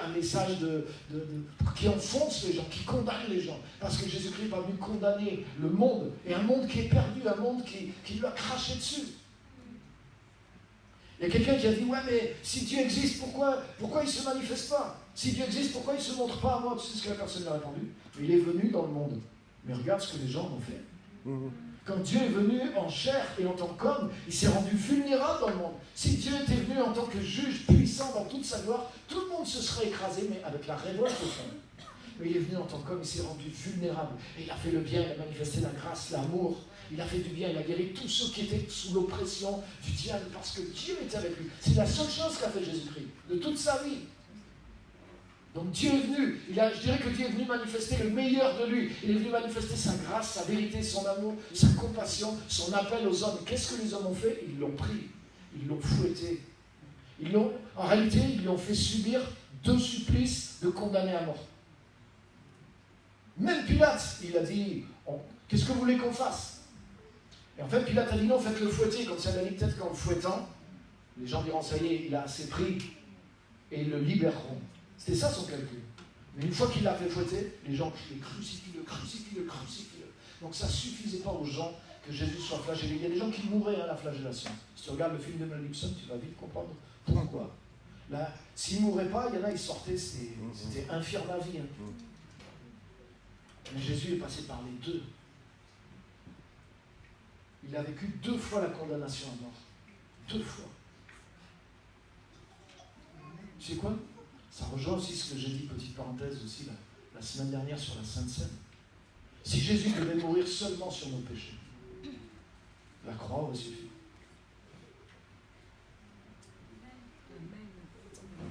un message qui enfonce les gens, qui condamne les gens. Parce que Jésus-Christ n'est pas venu condamner le monde. Et un monde qui est perdu, un monde qui lui a craché dessus. Il y a quelqu'un qui a dit, ouais, mais si Dieu existe, pourquoi il ne se manifeste pas? Si Dieu existe, pourquoi il ne se montre pas à moi? Tu sais ce que la personne lui a répondu? Il est venu dans le monde. Mais regarde ce que les gens ont fait. Quand Dieu est venu en chair et en tant qu'homme, il s'est rendu vulnérable dans le monde. Si Dieu était venu en tant que juge puissant dans toute sa gloire, tout le monde se serait écrasé, mais avec la révolte au fond. Mais il est venu en tant qu'homme, il s'est rendu vulnérable. Et il a fait le bien, il a manifesté la grâce, l'amour. Il a fait du bien, il a guéri tous ceux qui étaient sous l'oppression du diable, parce que Dieu était avec lui. C'est la seule chose qu'a fait Jésus-Christ, de toute sa vie. Donc Dieu est venu, je dirais que Dieu est venu manifester le meilleur de lui. Il est venu manifester sa grâce, sa vérité, son amour, sa compassion, son appel aux hommes. Qu'est-ce que les hommes ont fait? Ils l'ont pris, ils l'ont fouetté. En réalité, ils lui ont fait subir 2 supplices de condamnés à mort. Même Pilate, il a dit, qu'est-ce que vous voulez qu'on fasse? Et en fait, Pilate a dit non, faites-le fouetter. Comme ça, il a dit peut-être qu'en le fouettant, les gens diront, ça y est, il a assez pris, et ils le libéreront. C'était ça son calcul. Mais une fois qu'il l'a fait fouetter, les gens crucifient-le. Donc ça ne suffisait pas aux gens que Jésus soit flagellé. Il y a des gens qui mouraient à la flagellation. Si tu regardes le film de Mel Gibson, tu vas vite comprendre pourquoi. Là, s'ils ne mouraient pas, il y en a, ils sortaient, c'était infirme à vie. Mais Jésus est passé par les deux. Il a vécu 2 fois la condamnation à mort. 2 fois. Tu sais quoi? Ça rejoint aussi ce que j'ai dit, petite parenthèse aussi, la semaine dernière sur la Sainte Seine. Si Jésus devait mourir seulement sur nos péchés, la croix aurait suffi.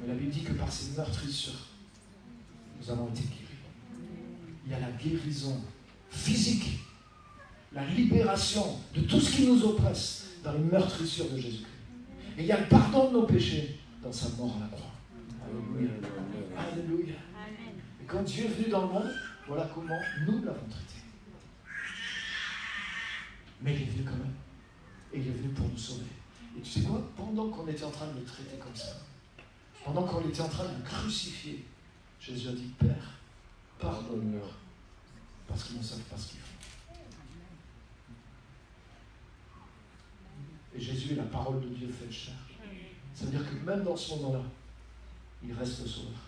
Mais la Bible dit que par ses meurtrissures, nous avons été guéris. Il y a la guérison physique, la libération de tout ce qui nous oppresse dans les meurtrissures de Jésus-Christ. Et il y a le pardon de nos péchés dans sa mort à la croix. Alléluia. Alléluia. Et quand Dieu est venu dans le monde, voilà comment nous l'avons traité. Mais il est venu quand même. Et il est venu pour nous sauver. Et tu sais quoi? Pendant qu'on était en train de le traiter comme ça, pendant qu'on était en train de le crucifier, Jésus a dit, Père, pardonne-leur, parce qu'ils ne savent pas ce qu'ils font. Et Jésus est la parole de Dieu faite chair. Ça veut dire que même dans ce moment-là, il reste le sauveur.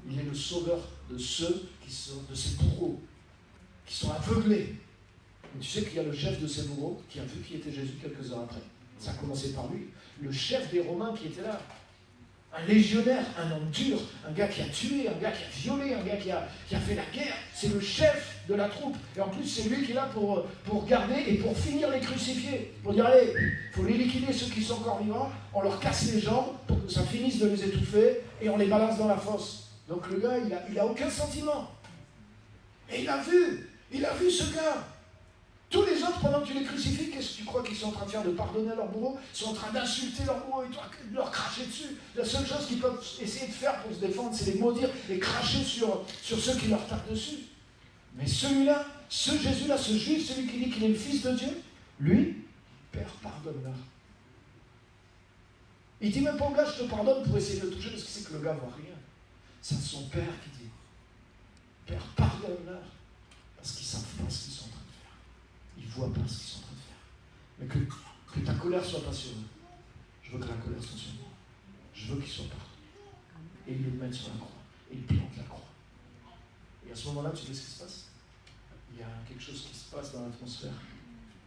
Il est le sauveur de ceux qui sont, de ces bourreaux, qui sont aveuglés. Et tu sais qu'il y a le chef de ces bourreaux qui a vu qui était Jésus quelques heures après. Ça a commencé par lui. Le chef des Romains qui était là. Un légionnaire, un homme dur, un gars qui a tué, un gars qui a violé, un gars qui a fait la guerre. C'est le chef de la troupe. Et en plus, c'est lui qui est là pour garder et pour finir les crucifiés. Pour dire, allez, il faut les liquider, ceux qui sont encore vivants. On leur casse les jambes pour que ça finisse de les étouffer et on les balance dans la fosse. Donc le gars, il a aucun sentiment. Et il a vu ce gars. Tous les autres, pendant que tu les crucifies, qu'est-ce que tu crois qu'ils sont en train de faire? De pardonner à leurs bourreaux? Ils sont en train d'insulter leurs bourreaux et de leur cracher dessus. La seule chose qu'ils peuvent essayer de faire pour se défendre, c'est les maudire et cracher sur ceux qui leur tapent dessus. Mais celui-là, ce Jésus-là, ce juif, celui qui dit qu'il est le Fils de Dieu, lui, Père, pardonne-leur. Il dit même pas au gars, je te pardonne pour essayer de le toucher, parce que c'est que le gars ne voit rien. C'est son Père qui dit, Père, pardonne-leur, parce qu'ils ne savent pas ce qu'ils sont en train de faire. Ils ne voient pas ce qu'ils sont en train de faire. Mais que ta colère ne soit pas sur eux. Je veux que la colère soit sur moi. Je veux qu'ils soient partout. Et ils le mettent sur la croix. Et ils plantent la croix. Et à ce moment-là, tu sais ce qui se passe? Il y a quelque chose qui se passe dans l'atmosphère.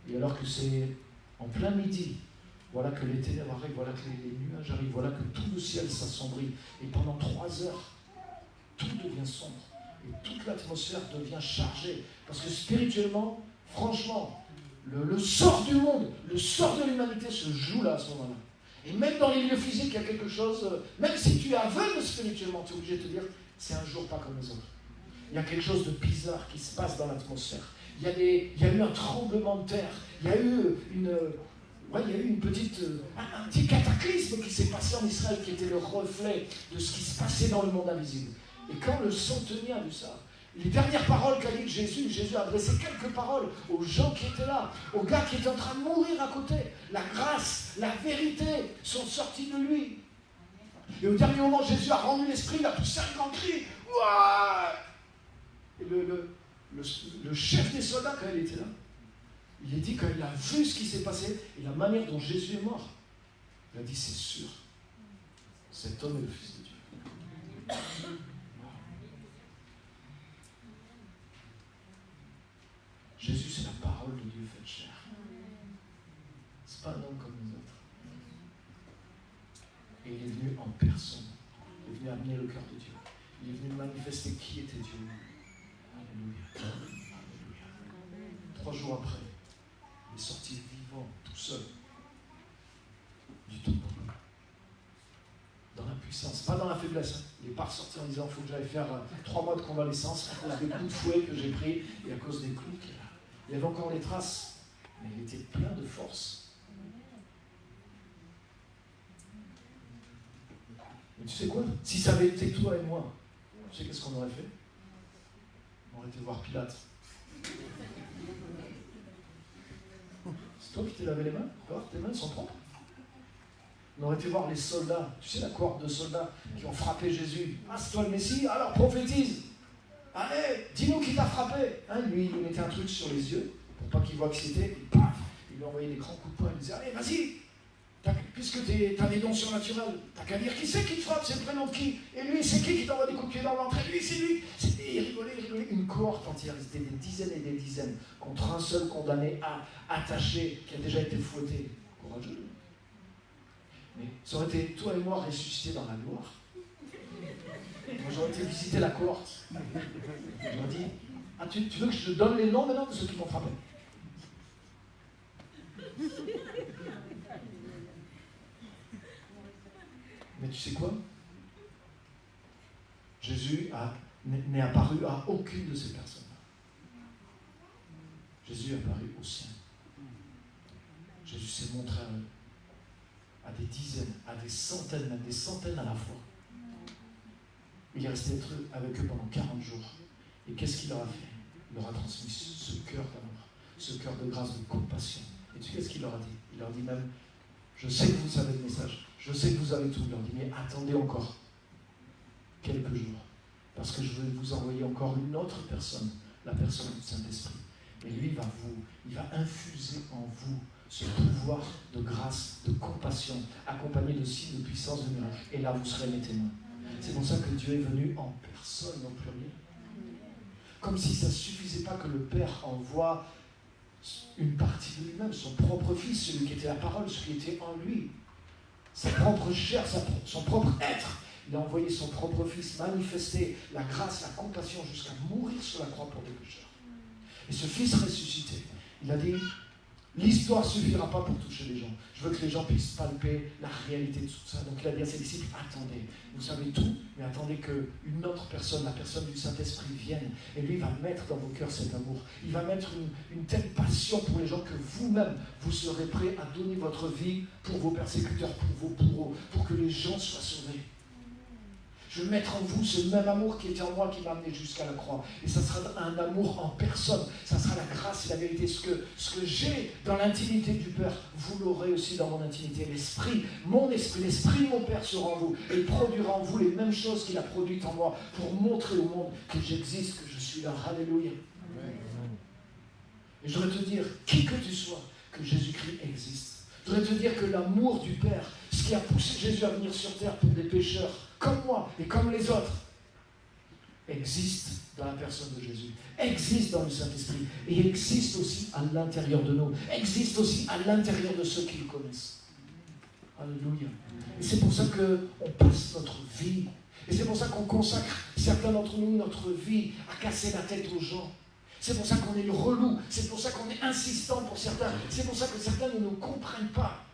Et alors que c'est en plein midi, voilà que les ténèbres arrivent, voilà que les nuages arrivent, voilà que tout le ciel s'assombrit. Et pendant 3 heures, tout devient sombre. Et toute l'atmosphère devient chargée. Parce que spirituellement, franchement, le sort du monde, le sort de l'humanité se joue là à ce moment-là. Et même dans les lieux physiques, il y a quelque chose, même si tu es aveugle spirituellement, tu es obligé de te dire, c'est un jour pas comme les autres. Il y a quelque chose de bizarre qui se passe dans l'atmosphère. Il y a eu un tremblement de terre. Il y a eu un petit cataclysme qui s'est passé en Israël, qui était le reflet de ce qui se passait dans le monde invisible. Et quand le centenier a vu ça, les dernières paroles qu'a dit Jésus a adressé quelques paroles aux gens qui étaient là, aux gars qui étaient en train de mourir à côté. La grâce, la vérité sont sorties de lui. Et au dernier moment, Jésus a rendu l'esprit, il a poussé un grand cri. Ouah! Et le chef des soldats, quand il était là, il a dit, quand il a vu ce qui s'est passé et la manière dont Jésus est mort, il a dit, c'est sûr, cet homme est le Fils de Dieu. Jésus, c'est la parole de Dieu faite chair. C'est pas un homme comme les autres. Et il est venu en personne. Il est venu amener le cœur de Dieu. Il est venu manifester qui était Dieu. Alléluia. Alléluia. 3 jours après, il est sorti vivant, tout seul, du tombeau. Dans la puissance, pas dans la faiblesse. Il n'est pas ressorti en disant il faut que j'aille faire 3 mois de convalescence à cause des coups de fouet que j'ai pris et à cause des clous qu'il a. Il avait encore les traces, mais il était plein de force. Mais tu sais quoi? Si ça avait été toi et moi, tu sais qu'est-ce qu'on aurait fait? On aurait été voir Pilate. C'est toi qui t'es lavé les mains? Tes mains sont propres? On aurait été voir les soldats, tu sais la cohorte de soldats qui ont frappé Jésus. Ah, c'est toi le Messie? Alors prophétise! Allez, dis-nous qui t'a frappé. Lui, il lui mettait un truc sur les yeux, pour pas qu'il voit qui c'était, et paf, il lui envoyait des grands coups de poing, il disait, allez, vas-y, puisque t'as des dons surnaturels, t'as qu'à dire qui c'est qui te frappe, c'est le prénom de qui? Et lui, c'est qui t'envoie des coups de pied dans l'entrée? Lui, c'est lui. Il rigolait. Une cohorte entière, ils étaient des dizaines et des dizaines, contre un seul condamné attaché, qui a déjà été fouetté. Courageux. Mais ça aurait été toi et moi ressuscités dans la gloire. Moi, j'aurais été visiter la cohorte. J'aurais dit, tu veux que je te donne les noms maintenant de ceux qui m'ont frappé? Mais tu sais quoi? Jésus n'est apparu à aucune de ces personnes-là. Jésus est apparu aux siens. Jésus s'est montré à eux, à des dizaines, à des centaines, même des centaines à la fois. Il est resté avec eux pendant 40 jours. Et qu'est-ce qu'il leur a fait? Il leur a transmis ce cœur d'amour, ce cœur de grâce, de compassion. Et tu sais qu'est-ce qu'il leur a dit? Il leur dit même, je sais que vous savez le message, je sais que vous avez tout. Il leur dit, mais attendez encore quelques jours, parce que je vais vous envoyer encore une autre personne, la personne du Saint-Esprit. Et lui, il va infuser en vous ce pouvoir de grâce, de compassion, accompagné de signes, de puissance, de miracles. Et là, vous serez mes témoins. C'est pour ça que Dieu est venu en personne, au pluriel. Comme si ça ne suffisait pas que le Père envoie une partie de lui-même, son propre Fils, celui qui était la parole, celui qui était en lui, sa propre chair, son propre être. Il a envoyé son propre Fils manifester la grâce, la compassion jusqu'à mourir sur la croix pour les pécheurs. Et ce Fils ressuscité, il a dit, l'histoire ne suffira pas pour toucher les gens. Je veux que les gens puissent palper la réalité de tout ça. Donc il a dit à ses disciples, attendez, vous savez tout, mais attendez qu'une autre personne, la personne du Saint-Esprit vienne. Et lui va mettre dans vos cœurs cet amour. Il va mettre une telle passion pour les gens que vous-même, vous serez prêts à donner votre vie pour vos persécuteurs, pour vos bourreaux, pour que les gens soient sauvés. Je vais mettre en vous ce même amour qui était en moi, qui m'a amené jusqu'à la croix. Et ça sera un amour en personne. Ça sera la grâce et la vérité. Ce que j'ai dans l'intimité du Père, vous l'aurez aussi dans mon intimité. L'esprit de mon Père sera en vous. Et il produira en vous les mêmes choses qu'il a produites en moi pour montrer au monde que j'existe, que je suis là. Alléluia. Amen. Et je voudrais te dire, qui que tu sois, que Jésus-Christ existe. Je voudrais te dire que l'amour du Père, ce qui a poussé Jésus à venir sur terre pour des pécheurs, comme moi et comme les autres, existe dans la personne de Jésus, existe dans le Saint-Esprit, et existe aussi à l'intérieur de nous, existe aussi à l'intérieur de ceux qui le connaissent. Alléluia. Et c'est pour ça qu'on passe notre vie, et c'est pour ça qu'on consacre, certains d'entre nous, notre vie à casser la tête aux gens. C'est pour ça qu'on est le relou, c'est pour ça qu'on est insistant pour certains, c'est pour ça que certains ne nous comprennent pas.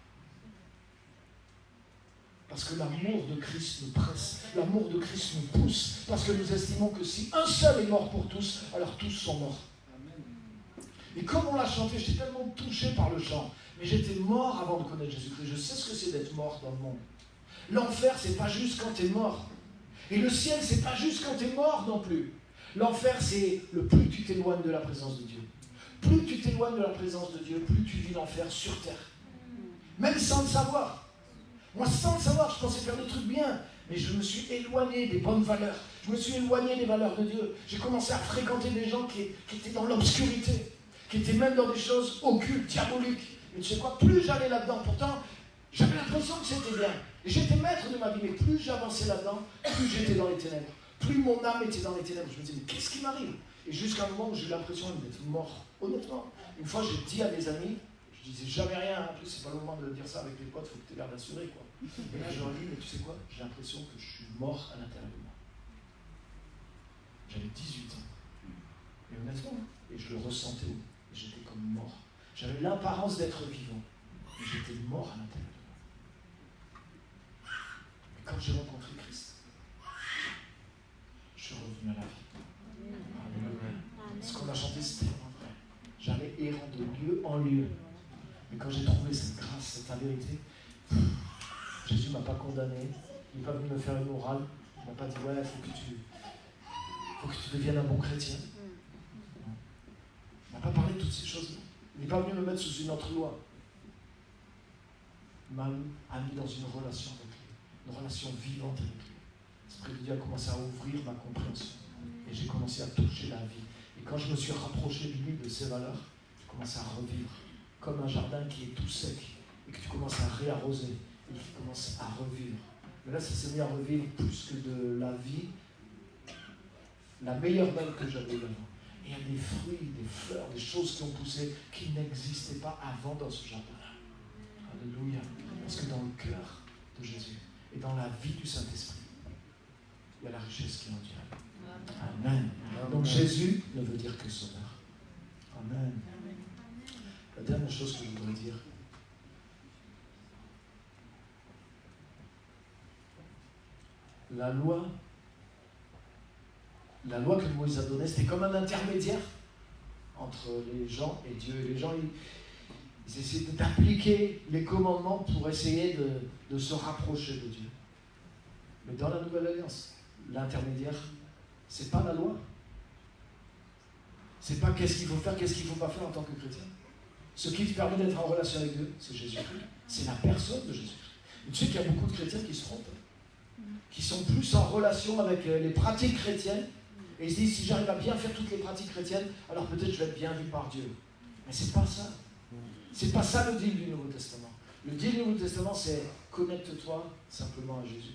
Parce que l'amour de Christ nous presse, l'amour de Christ nous pousse, parce que nous estimons que si un seul est mort pour tous, alors tous sont morts. Et comme on l'a chanté, j'étais tellement touché par le chant, mais j'étais mort avant de connaître Jésus-Christ. Je sais ce que c'est d'être mort dans le monde. L'enfer, c'est pas juste quand tu es mort. Et le ciel, c'est pas juste quand tu es mort non plus. L'enfer, c'est le plus tu t'éloignes de la présence de Dieu. Plus tu t'éloignes de la présence de Dieu, plus tu vis l'enfer sur terre. Même sans le savoir. Moi, sans le savoir, je pensais faire des trucs bien, mais je me suis éloigné des bonnes valeurs. Je me suis éloigné des valeurs de Dieu. J'ai commencé à fréquenter des gens qui étaient dans l'obscurité, qui étaient même dans des choses occultes, diaboliques. Et tu sais quoi, plus j'allais là-dedans, pourtant, j'avais l'impression que c'était bien. Et j'étais maître de ma vie, mais plus j'avançais là-dedans, plus j'étais dans les ténèbres. Plus mon âme était dans les ténèbres. Je me disais, mais qu'est-ce qui m'arrive? Et jusqu'à un moment où j'ai eu l'impression d'être mort. Honnêtement, une fois j'ai dit à des amis, je disais jamais rien, en plus c'est pas le moment de dire ça avec les potes, il faut que tu aies l'air d'assurer quoi. Et là je leur ai dit, mais tu sais quoi, j'ai l'impression que je suis mort à l'intérieur de moi. J'avais 18 ans. Et honnêtement, et je le ressentais, et j'étais comme mort. J'avais l'apparence d'être vivant, mais j'étais mort à l'intérieur de moi. Et quand j'ai rencontré Christ, je suis revenu à la vie. Ce qu'on a chanté, c'était vraiment vrai. J'allais errant de lieu en lieu. Mais quand j'ai trouvé cette grâce, cette vérité, Jésus ne m'a pas condamné. Il n'est pas venu me faire une morale. Il ne m'a pas dit, ouais, il faut que tu deviennes un bon chrétien. Il ne m'a pas parlé de toutes ces choses-là. Il n'est pas venu me mettre sous une autre loi. Il m'a mis dans une relation avec lui. Une relation vivante avec lui. L'Esprit de Dieu a commencé à ouvrir ma compréhension. Et j'ai commencé à toucher la vie. Et quand je me suis rapproché de lui, de ses valeurs, j'ai commencé à revivre. Comme un jardin qui est tout sec. Et que tu commences à réarroser. Et qui commence à revivre. Mais là, ça s'est mis à revivre plus que de la vie. La meilleure même que j'avais avant. Et il y a des fruits, des fleurs, des choses qui ont poussé qui n'existaient pas avant dans ce jardin-là. Alléluia. Parce que dans le cœur de Jésus et dans la vie du Saint-Esprit, il y a la richesse qui est entière. Amen. Donc Jésus ne veut dire que sauveur. Amen. La dernière chose que je voudrais dire, la loi que Moïse a donnée, c'était comme un intermédiaire entre les gens et Dieu. Et les gens, ils essayaient d'appliquer les commandements pour essayer de se rapprocher de Dieu. Mais dans la Nouvelle Alliance, l'intermédiaire, c'est pas la loi. C'est pas qu'est-ce qu'il faut faire, qu'est-ce qu'il ne faut pas faire en tant que chrétien. Ce qui te permet d'être en relation avec Dieu, c'est Jésus-Christ. C'est la personne de Jésus-Christ. Tu sais qu'il y a beaucoup de chrétiens qui se trompent, qui sont plus en relation avec les pratiques chrétiennes, et ils se disent, si j'arrive à bien faire toutes les pratiques chrétiennes, alors peut-être je vais être bien vu par Dieu. Mais c'est pas ça. C'est pas ça le deal du Nouveau Testament. Le deal du Nouveau Testament, c'est connecte-toi simplement à Jésus.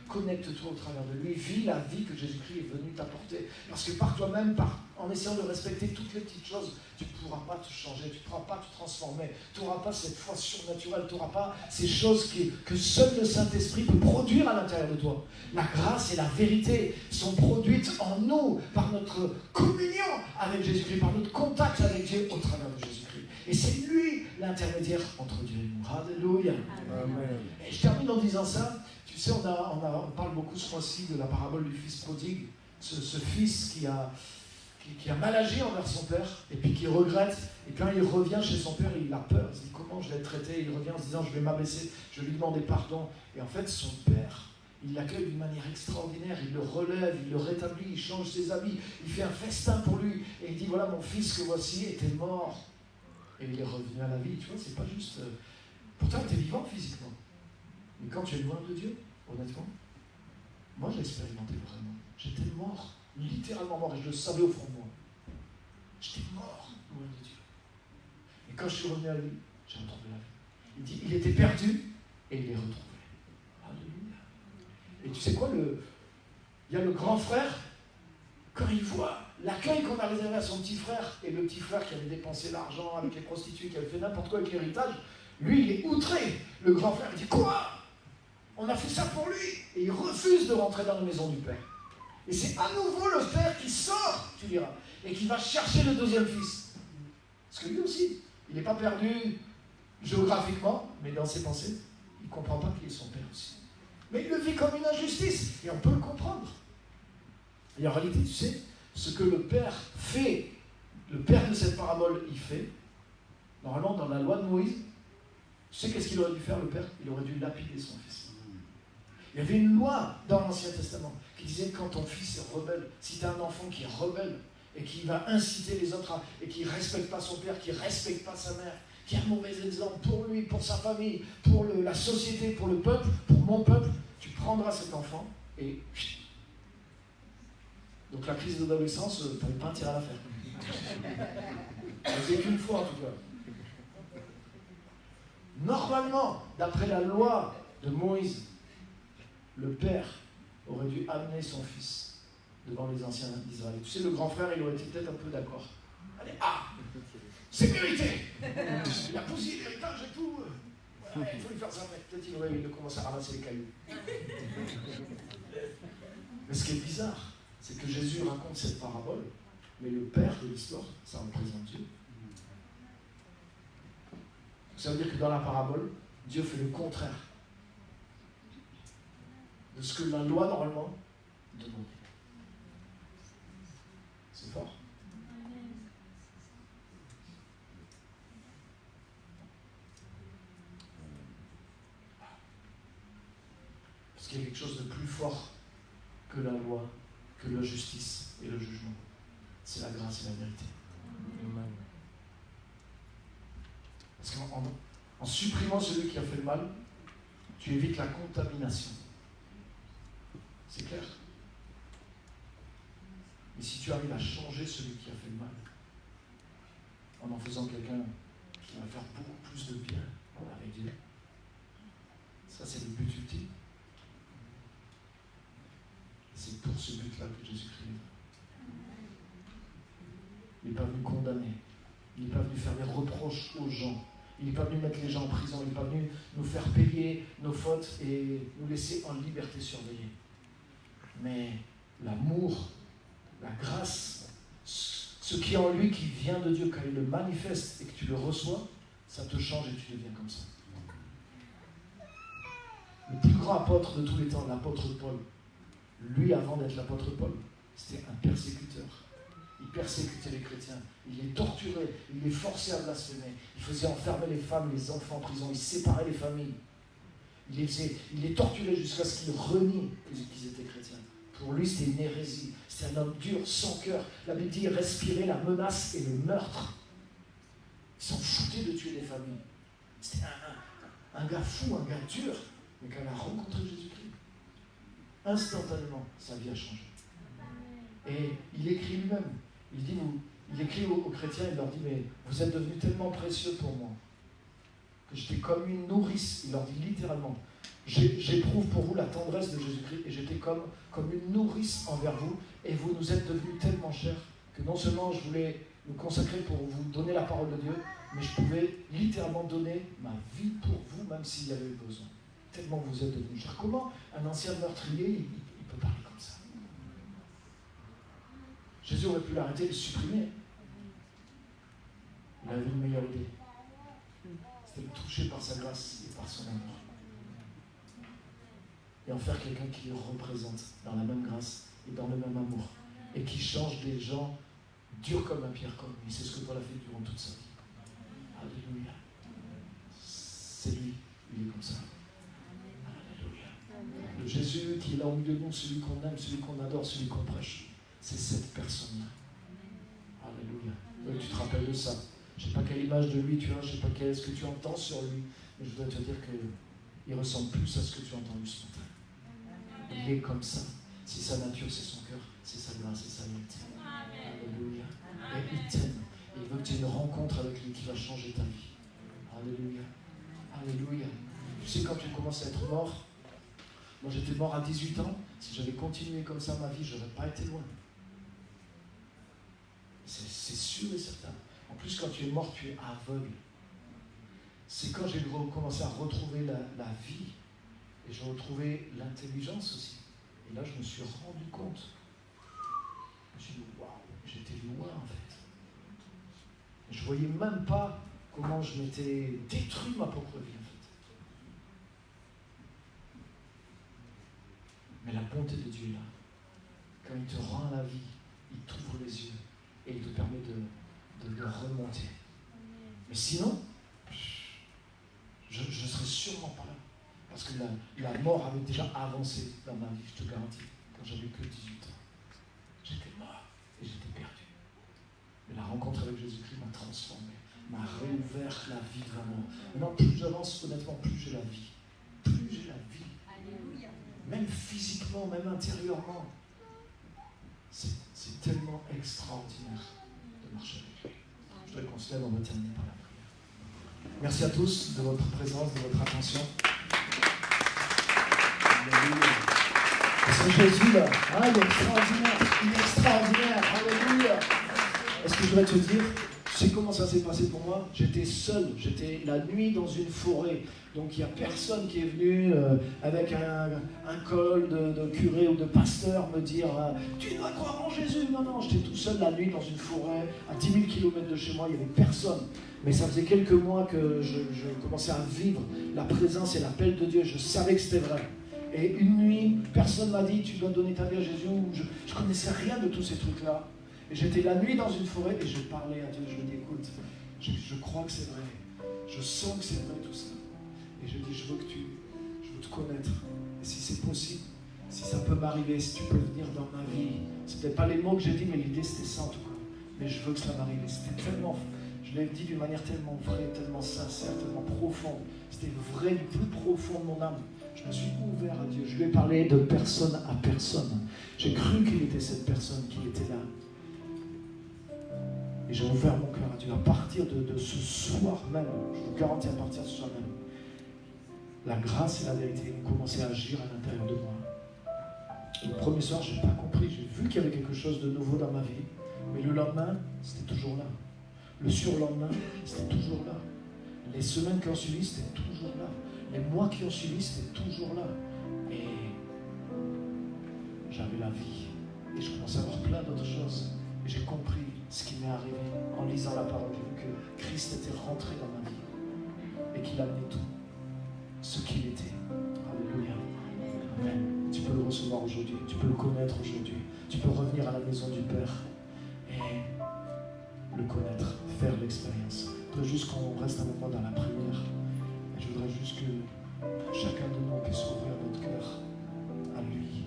Connecte-toi au travers de lui, vis la vie que Jésus-Christ est venu t'apporter. Parce que par toi-même, en essayant de respecter toutes les petites choses, tu ne pourras pas te changer, tu ne pourras pas te transformer, tu n'auras pas cette foi surnaturelle, tu n'auras pas ces choses que seul le Saint-Esprit peut produire à l'intérieur de toi. La grâce et la vérité sont produites en nous par notre communion avec Jésus-Christ, par notre contact avec Dieu au travers de Jésus-Christ. Et c'est lui l'intermédiaire entre Dieu et nous. Alléluia. Amen. Et je termine en disant ça. Tu sais, on parle beaucoup ce mois-ci de la parabole du fils prodigue, ce fils qui a mal agi envers son père, et puis qui regrette, et quand il revient chez son père, il a peur, il se dit comment je vais être traité, il revient en se disant je vais m'abaisser, je vais lui demander pardon, et en fait son père, il l'accueille d'une manière extraordinaire, il le relève, il le rétablit, il change ses habits, il fait un festin pour lui, et il dit voilà mon fils que voici était mort, et il est revenu à la vie, tu vois, c'est pas juste... Pourtant il était vivant physiquement. Mais quand tu es loin de Dieu, honnêtement, moi j'ai expérimenté vraiment. J'étais mort littéralement mort, et je le savais au fond de moi. J'étais mort, loin de Dieu. Et quand je suis revenu à lui, j'ai retrouvé la vie. Il dit, il était perdu, et il est retrouvé. Alléluia. Et tu sais quoi, il y a le grand frère, quand il voit l'accueil qu'on a réservé à son petit frère, et le petit frère qui avait dépensé l'argent avec les prostituées, qui avait fait n'importe quoi avec l'héritage, lui, il est outré. Le grand frère, il dit, quoi? On a fait ça pour lui. Et il refuse de rentrer dans la maison du père. Et c'est à nouveau le père qui sort, tu diras, et qui va chercher le deuxième fils. Parce que lui aussi, il n'est pas perdu géographiquement, mais dans ses pensées, il ne comprend pas qu'il est son père aussi. Mais il le vit comme une injustice, et on peut le comprendre. Et en réalité, tu sais, ce que le père fait, le père de cette parabole, il fait, normalement dans la loi de Moïse, tu sais qu'est-ce qu'il aurait dû faire le père? Il aurait dû lapider son fils. Il y avait une loi dans l'Ancien Testament qui disait que quand ton fils est rebelle, si tu as un enfant qui est rebelle et qui va inciter les autres et qui ne respecte pas son père, qui ne respecte pas sa mère, qui a un mauvais exemple pour lui, pour sa famille, pour la société, pour le peuple, pour mon peuple, tu prendras cet enfant et... Donc la crise d'adolescence, tu n'avais pas un tir à la faire. C'est qu'une fois en tout cas. Normalement, d'après la loi de Moïse, le père aurait dû amener son fils devant les anciens d'Israël. Tu sais, le grand frère, il aurait été peut-être un peu d'accord. Allez, c'est mérité. Il a bousillé l'héritage et tout. Voilà, il faut lui faire ça. Peut-être qu'il aurait commencé à ramasser les cailloux. Mais ce qui est bizarre, c'est que Jésus raconte cette parabole, mais le père de l'histoire, ça représente Dieu. Ça veut dire que dans la parabole, Dieu fait le contraire de ce que la loi, normalement, demande. C'est fort. Parce qu'il y a quelque chose de plus fort que la loi, que la justice et le jugement. C'est la grâce et la vérité. Amen. Parce qu'en supprimant celui qui a fait le mal, tu évites la contamination. C'est clair? Mais si tu arrives à changer celui qui a fait le mal, en faisant quelqu'un qui va faire beaucoup plus de bien avec Dieu, ça c'est le but ultime. C'est pour ce but-là que Jésus-Christ est venu. Il n'est pas venu condamner. Il n'est pas venu faire des reproches aux gens. Il n'est pas venu mettre les gens en prison. Il n'est pas venu nous faire payer nos fautes et nous laisser en liberté surveillée. Mais l'amour, la grâce, ce qui est en lui, qui vient de Dieu, quand il le manifeste et que tu le reçois, ça te change et tu deviens comme ça. Le plus grand apôtre de tous les temps, l'apôtre Paul, lui, avant d'être l'apôtre Paul, c'était un persécuteur. Il persécutait les chrétiens, il les torturait, il les forçait à blasphémer, il faisait enfermer les femmes, les enfants en prison, il séparait les familles. Il les torturait jusqu'à ce qu'ils renient qu'ils étaient chrétiens. Pour lui, c'était une hérésie. C'était un homme dur, sans cœur. La Bible dit, il respirait la menace et le meurtre. Ils s'en foutaient de tuer des familles. C'était un gars fou, un gars dur. Mais quand il a rencontré Jésus-Christ, instantanément, sa vie a changé. Et il écrit lui-même. Il écrit aux chrétiens, il leur dit, mais vous êtes devenus tellement précieux pour moi que j'étais comme une nourrice. Il leur dit littéralement, j'éprouve pour vous la tendresse de Jésus-Christ et j'étais comme une nourrice envers vous et vous nous êtes devenus tellement chers que non seulement je voulais me consacrer pour vous donner la parole de Dieu, mais je pouvais littéralement donner ma vie pour vous, même s'il y avait eu besoin. Tellement vous êtes devenus chers. Comment un ancien meurtrier, il peut parler comme ça? Jésus aurait pu l'arrêter et le supprimer. Il avait une meilleure idée. C'était le toucher par sa grâce et par son amour. Et en faire quelqu'un qui le représente dans la même grâce et dans le même amour. Et qui change des gens durs comme un pierre comme lui. C'est ce que Paul a fait durant toute sa vie. Alléluia. C'est lui, il est comme ça. Alléluia. Le Jésus qui est là au milieu de nous, celui qu'on aime, celui qu'on adore, celui qu'on prêche. C'est cette personne-là. Alléluia. Donc, tu te rappelles de ça. Je ne sais pas quelle image de lui tu as, je ne sais pas ce que tu entends sur lui, mais je voudrais te dire qu'il ressemble plus à ce que tu as entendu ce matin. Il est comme ça. Si sa nature, c'est son cœur, c'est sa grâce et sa vérité. Alléluia. Et il t'aime. Et il veut que tu aies une rencontre avec lui qui va changer ta vie. Alléluia. Alléluia. Tu sais, quand tu commences à être mort, moi j'étais mort à 18 ans, si j'avais continué comme ça ma vie, je n'aurais pas été loin. C'est sûr et certain. En plus, quand tu es mort, tu es aveugle. C'est quand j'ai commencé à retrouver la vie, et j'ai retrouvé l'intelligence aussi. Et là, je me suis rendu compte. Je me suis dit, waouh, j'étais loin en fait. Je ne voyais même pas comment je m'étais détruit ma propre vie en fait. Mais la bonté de Dieu est là. Quand il te rend la vie, il t'ouvre les yeux et il te permet de remonter. Mais sinon, je ne serais sûrement pas là. Parce que la mort avait déjà avancé dans ma vie, je te garantis, quand j'avais que 18 ans. J'étais mort et j'étais perdu. Mais la rencontre avec Jésus-Christ m'a transformé, m'a réouvert la vie vraiment. Maintenant, plus j'avance, honnêtement, plus j'ai la vie. Plus j'ai la vie. Alléluia. Même physiquement, même intérieurement. C'est tellement extraordinaire de marcher avec lui. Je voudrais qu'on se lève, on va terminer par la prière. Merci à tous de votre présence, de votre attention. Parce que Jésus, là, il est extraordinaire, il est extraordinaire, alléluia. Est-ce que je voudrais te dire, tu sais comment ça s'est passé pour moi? J'étais seul, j'étais la nuit dans une forêt, donc il n'y a personne qui est venu avec un col de curé ou de pasteur me dire tu dois croire en Jésus. Non, j'étais tout seul la nuit dans une forêt, à 10 000 km de chez moi, il n'y avait personne. Mais ça faisait quelques mois que je commençais à vivre la présence et l'appel de Dieu, je savais que c'était vrai. Et une nuit, personne m'a dit tu dois donner ta vie à Jésus. Je ne connaissais rien de tous ces trucs-là. Et j'étais la nuit dans une forêt et je parlais à Dieu. Je lui ai dit écoute, je crois que c'est vrai. Je sens que c'est vrai tout ça. Et je lui ai dit je veux te connaître. Et si c'est possible, si ça peut m'arriver, si tu peux venir dans ma vie. Ce n'étaient pas les mots que j'ai dit, mais l'idée c'était ça en tout cas. Mais je veux que ça m'arrive. C'était tellement, je l'ai dit d'une manière tellement vraie, tellement sincère, tellement profonde. C'était vrai du plus profond de mon âme. Je me suis ouvert à Dieu. Je lui ai parlé de personne à personne. J'ai cru qu'il était cette personne, qu'il était là. Et j'ai ouvert mon cœur à Dieu. À partir de ce soir même, je vous garantis, à partir de ce soir même, la grâce et la vérité ont commencé à agir à l'intérieur de moi. Et le premier soir, je n'ai pas compris. J'ai vu qu'il y avait quelque chose de nouveau dans ma vie. Mais le lendemain, c'était toujours là. Le surlendemain, c'était toujours là. Les semaines qui ont suivi, c'était toujours là. Les mois qui ont suivi, c'était toujours là. Et j'avais la vie. Et je commençais à voir plein d'autres choses. Et j'ai compris ce qui m'est arrivé en lisant la parole. J'ai vu que Christ était rentré dans ma vie. Et qu'il amenait tout ce qu'il était. Alléluia. Amen. Tu peux le recevoir aujourd'hui. Tu peux le connaître aujourd'hui. Tu peux revenir à la maison du Père et le connaître, faire l'expérience. Je voudrais juste qu'on reste un moment dans la prière. Et je voudrais juste que chacun de nous puisse ouvrir notre cœur à lui,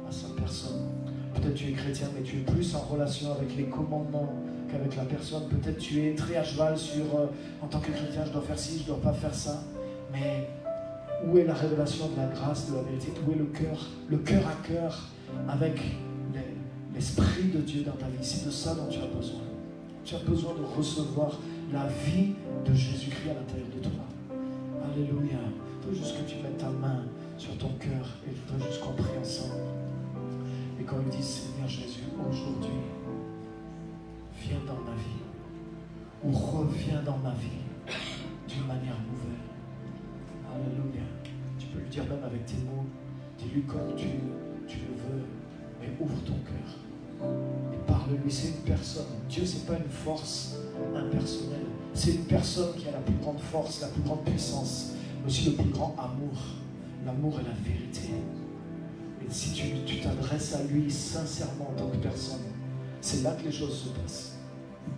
à sa personne. Peut-être tu es chrétien, mais tu es plus en relation avec les commandements qu'avec la personne. Peut-être tu es très à cheval sur en tant que chrétien, je dois faire ci, je ne dois pas faire ça. Mais où est la révélation de la grâce, de la vérité? Où est le cœur à cœur avec l'Esprit de Dieu dans ta vie? C'est de ça dont tu as besoin. Tu as besoin de recevoir la vie de Jésus-Christ à l'intérieur de toi. Alléluia. Il faut juste que tu mettes ta main sur ton cœur et je voudrais juste qu'on prie ensemble. Et quand il dit Seigneur Jésus, aujourd'hui, viens dans ma vie ou reviens dans ma vie d'une manière nouvelle. Alléluia. Tu peux le dire même avec tes mots. Dis-lui comme tu le veux, mais ouvre ton cœur. Et parle-lui, c'est une personne. Dieu, ce n'est pas une force impersonnelle. C'est une personne qui a la plus grande force, la plus grande puissance, mais aussi le plus grand amour. L'amour et la vérité. Et si tu t'adresses à lui sincèrement en tant que personne, c'est là que les choses se passent.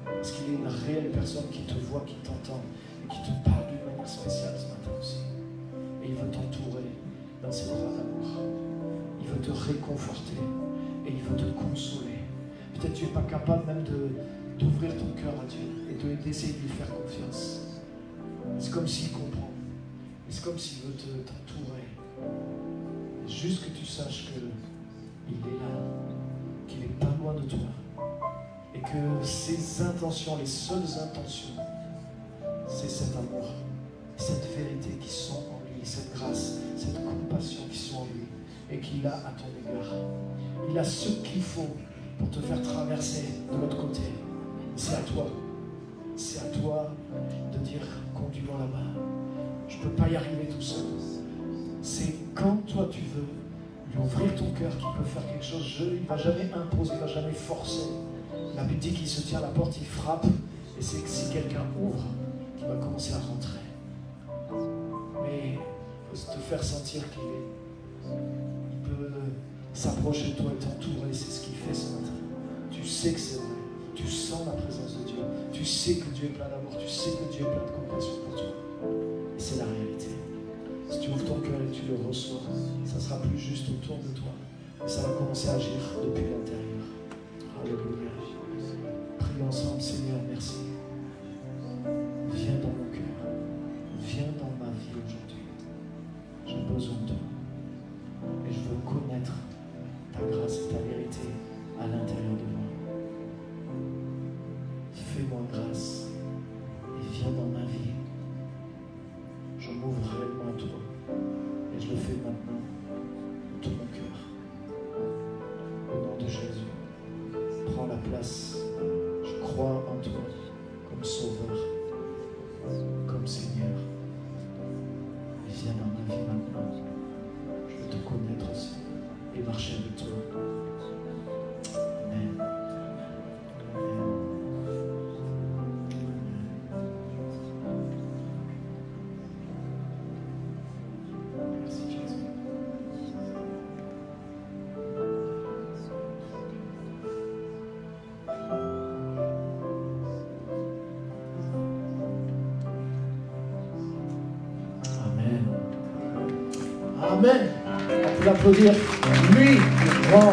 Parce qu'il est une réelle personne qui te voit, qui t'entend et qui te parle d'une manière spéciale ce matin aussi. Et il veut t'entourer dans ses bras d'amour. Il veut te réconforter et il veut te consoler. Peut-être tu n'es pas capable même d'ouvrir ton cœur à Dieu et d'essayer de lui faire confiance. C'est comme s'il comprend. C'est comme s'il veut t'entourer. Juste que tu saches qu'il est là. qu'il n'est pas loin de toi et que ses intentions, les seules intentions, c'est cet amour, cette vérité qui sont en lui, cette grâce, cette compassion qui sont en lui et qu'il a à ton égard. Il a ce qu'il faut pour te faire traverser de l'autre côté. C'est à toi. C'est à toi de dire, conduis-moi là-bas. Je ne peux pas y arriver tout seul. C'est quand toi tu veux lui ouvrir ton cœur qu'il peut faire quelque chose. Il ne va jamais imposer, il ne va jamais forcer. La Bible dit qu'il se tient à la porte, il frappe. Et c'est que si quelqu'un ouvre, qu'il va commencer à rentrer. Mais il faut te faire sentir il peut s'approcher de toi et t'entourer. C'est ce qu'il fait ce matin. Tu sais que c'est vrai. Tu sens la présence de Dieu. Tu sais que Dieu est plein d'amour. Tu sais que Dieu est plein de compassion pour toi. Et c'est la réalité. Si tu ouvres ton cœur et tu le reçois, ça ne sera plus juste autour de toi. Mais ça va commencer à agir depuis l'intérieur. Alléluia. Prions ensemble. Seigneur, merci. Viens dans mon cœur. Viens dans ma vie aujourd'hui. J'ai besoin de toi. Et je veux connaître ta grâce et ta vérité à l'intérieur de moi. Fais-moi grâce et viens dans ma vie. Je m'ouvre réellement à toi et je le fais maintenant de tout mon cœur. Au nom de Jésus, prends la place. Je crois en toi comme Sauveur, comme Seigneur. Et viens dans ma vie maintenant. Je veux te connaître aussi et marcher avec toi. Amen. Amen. On peut l'applaudir. Lui, grand.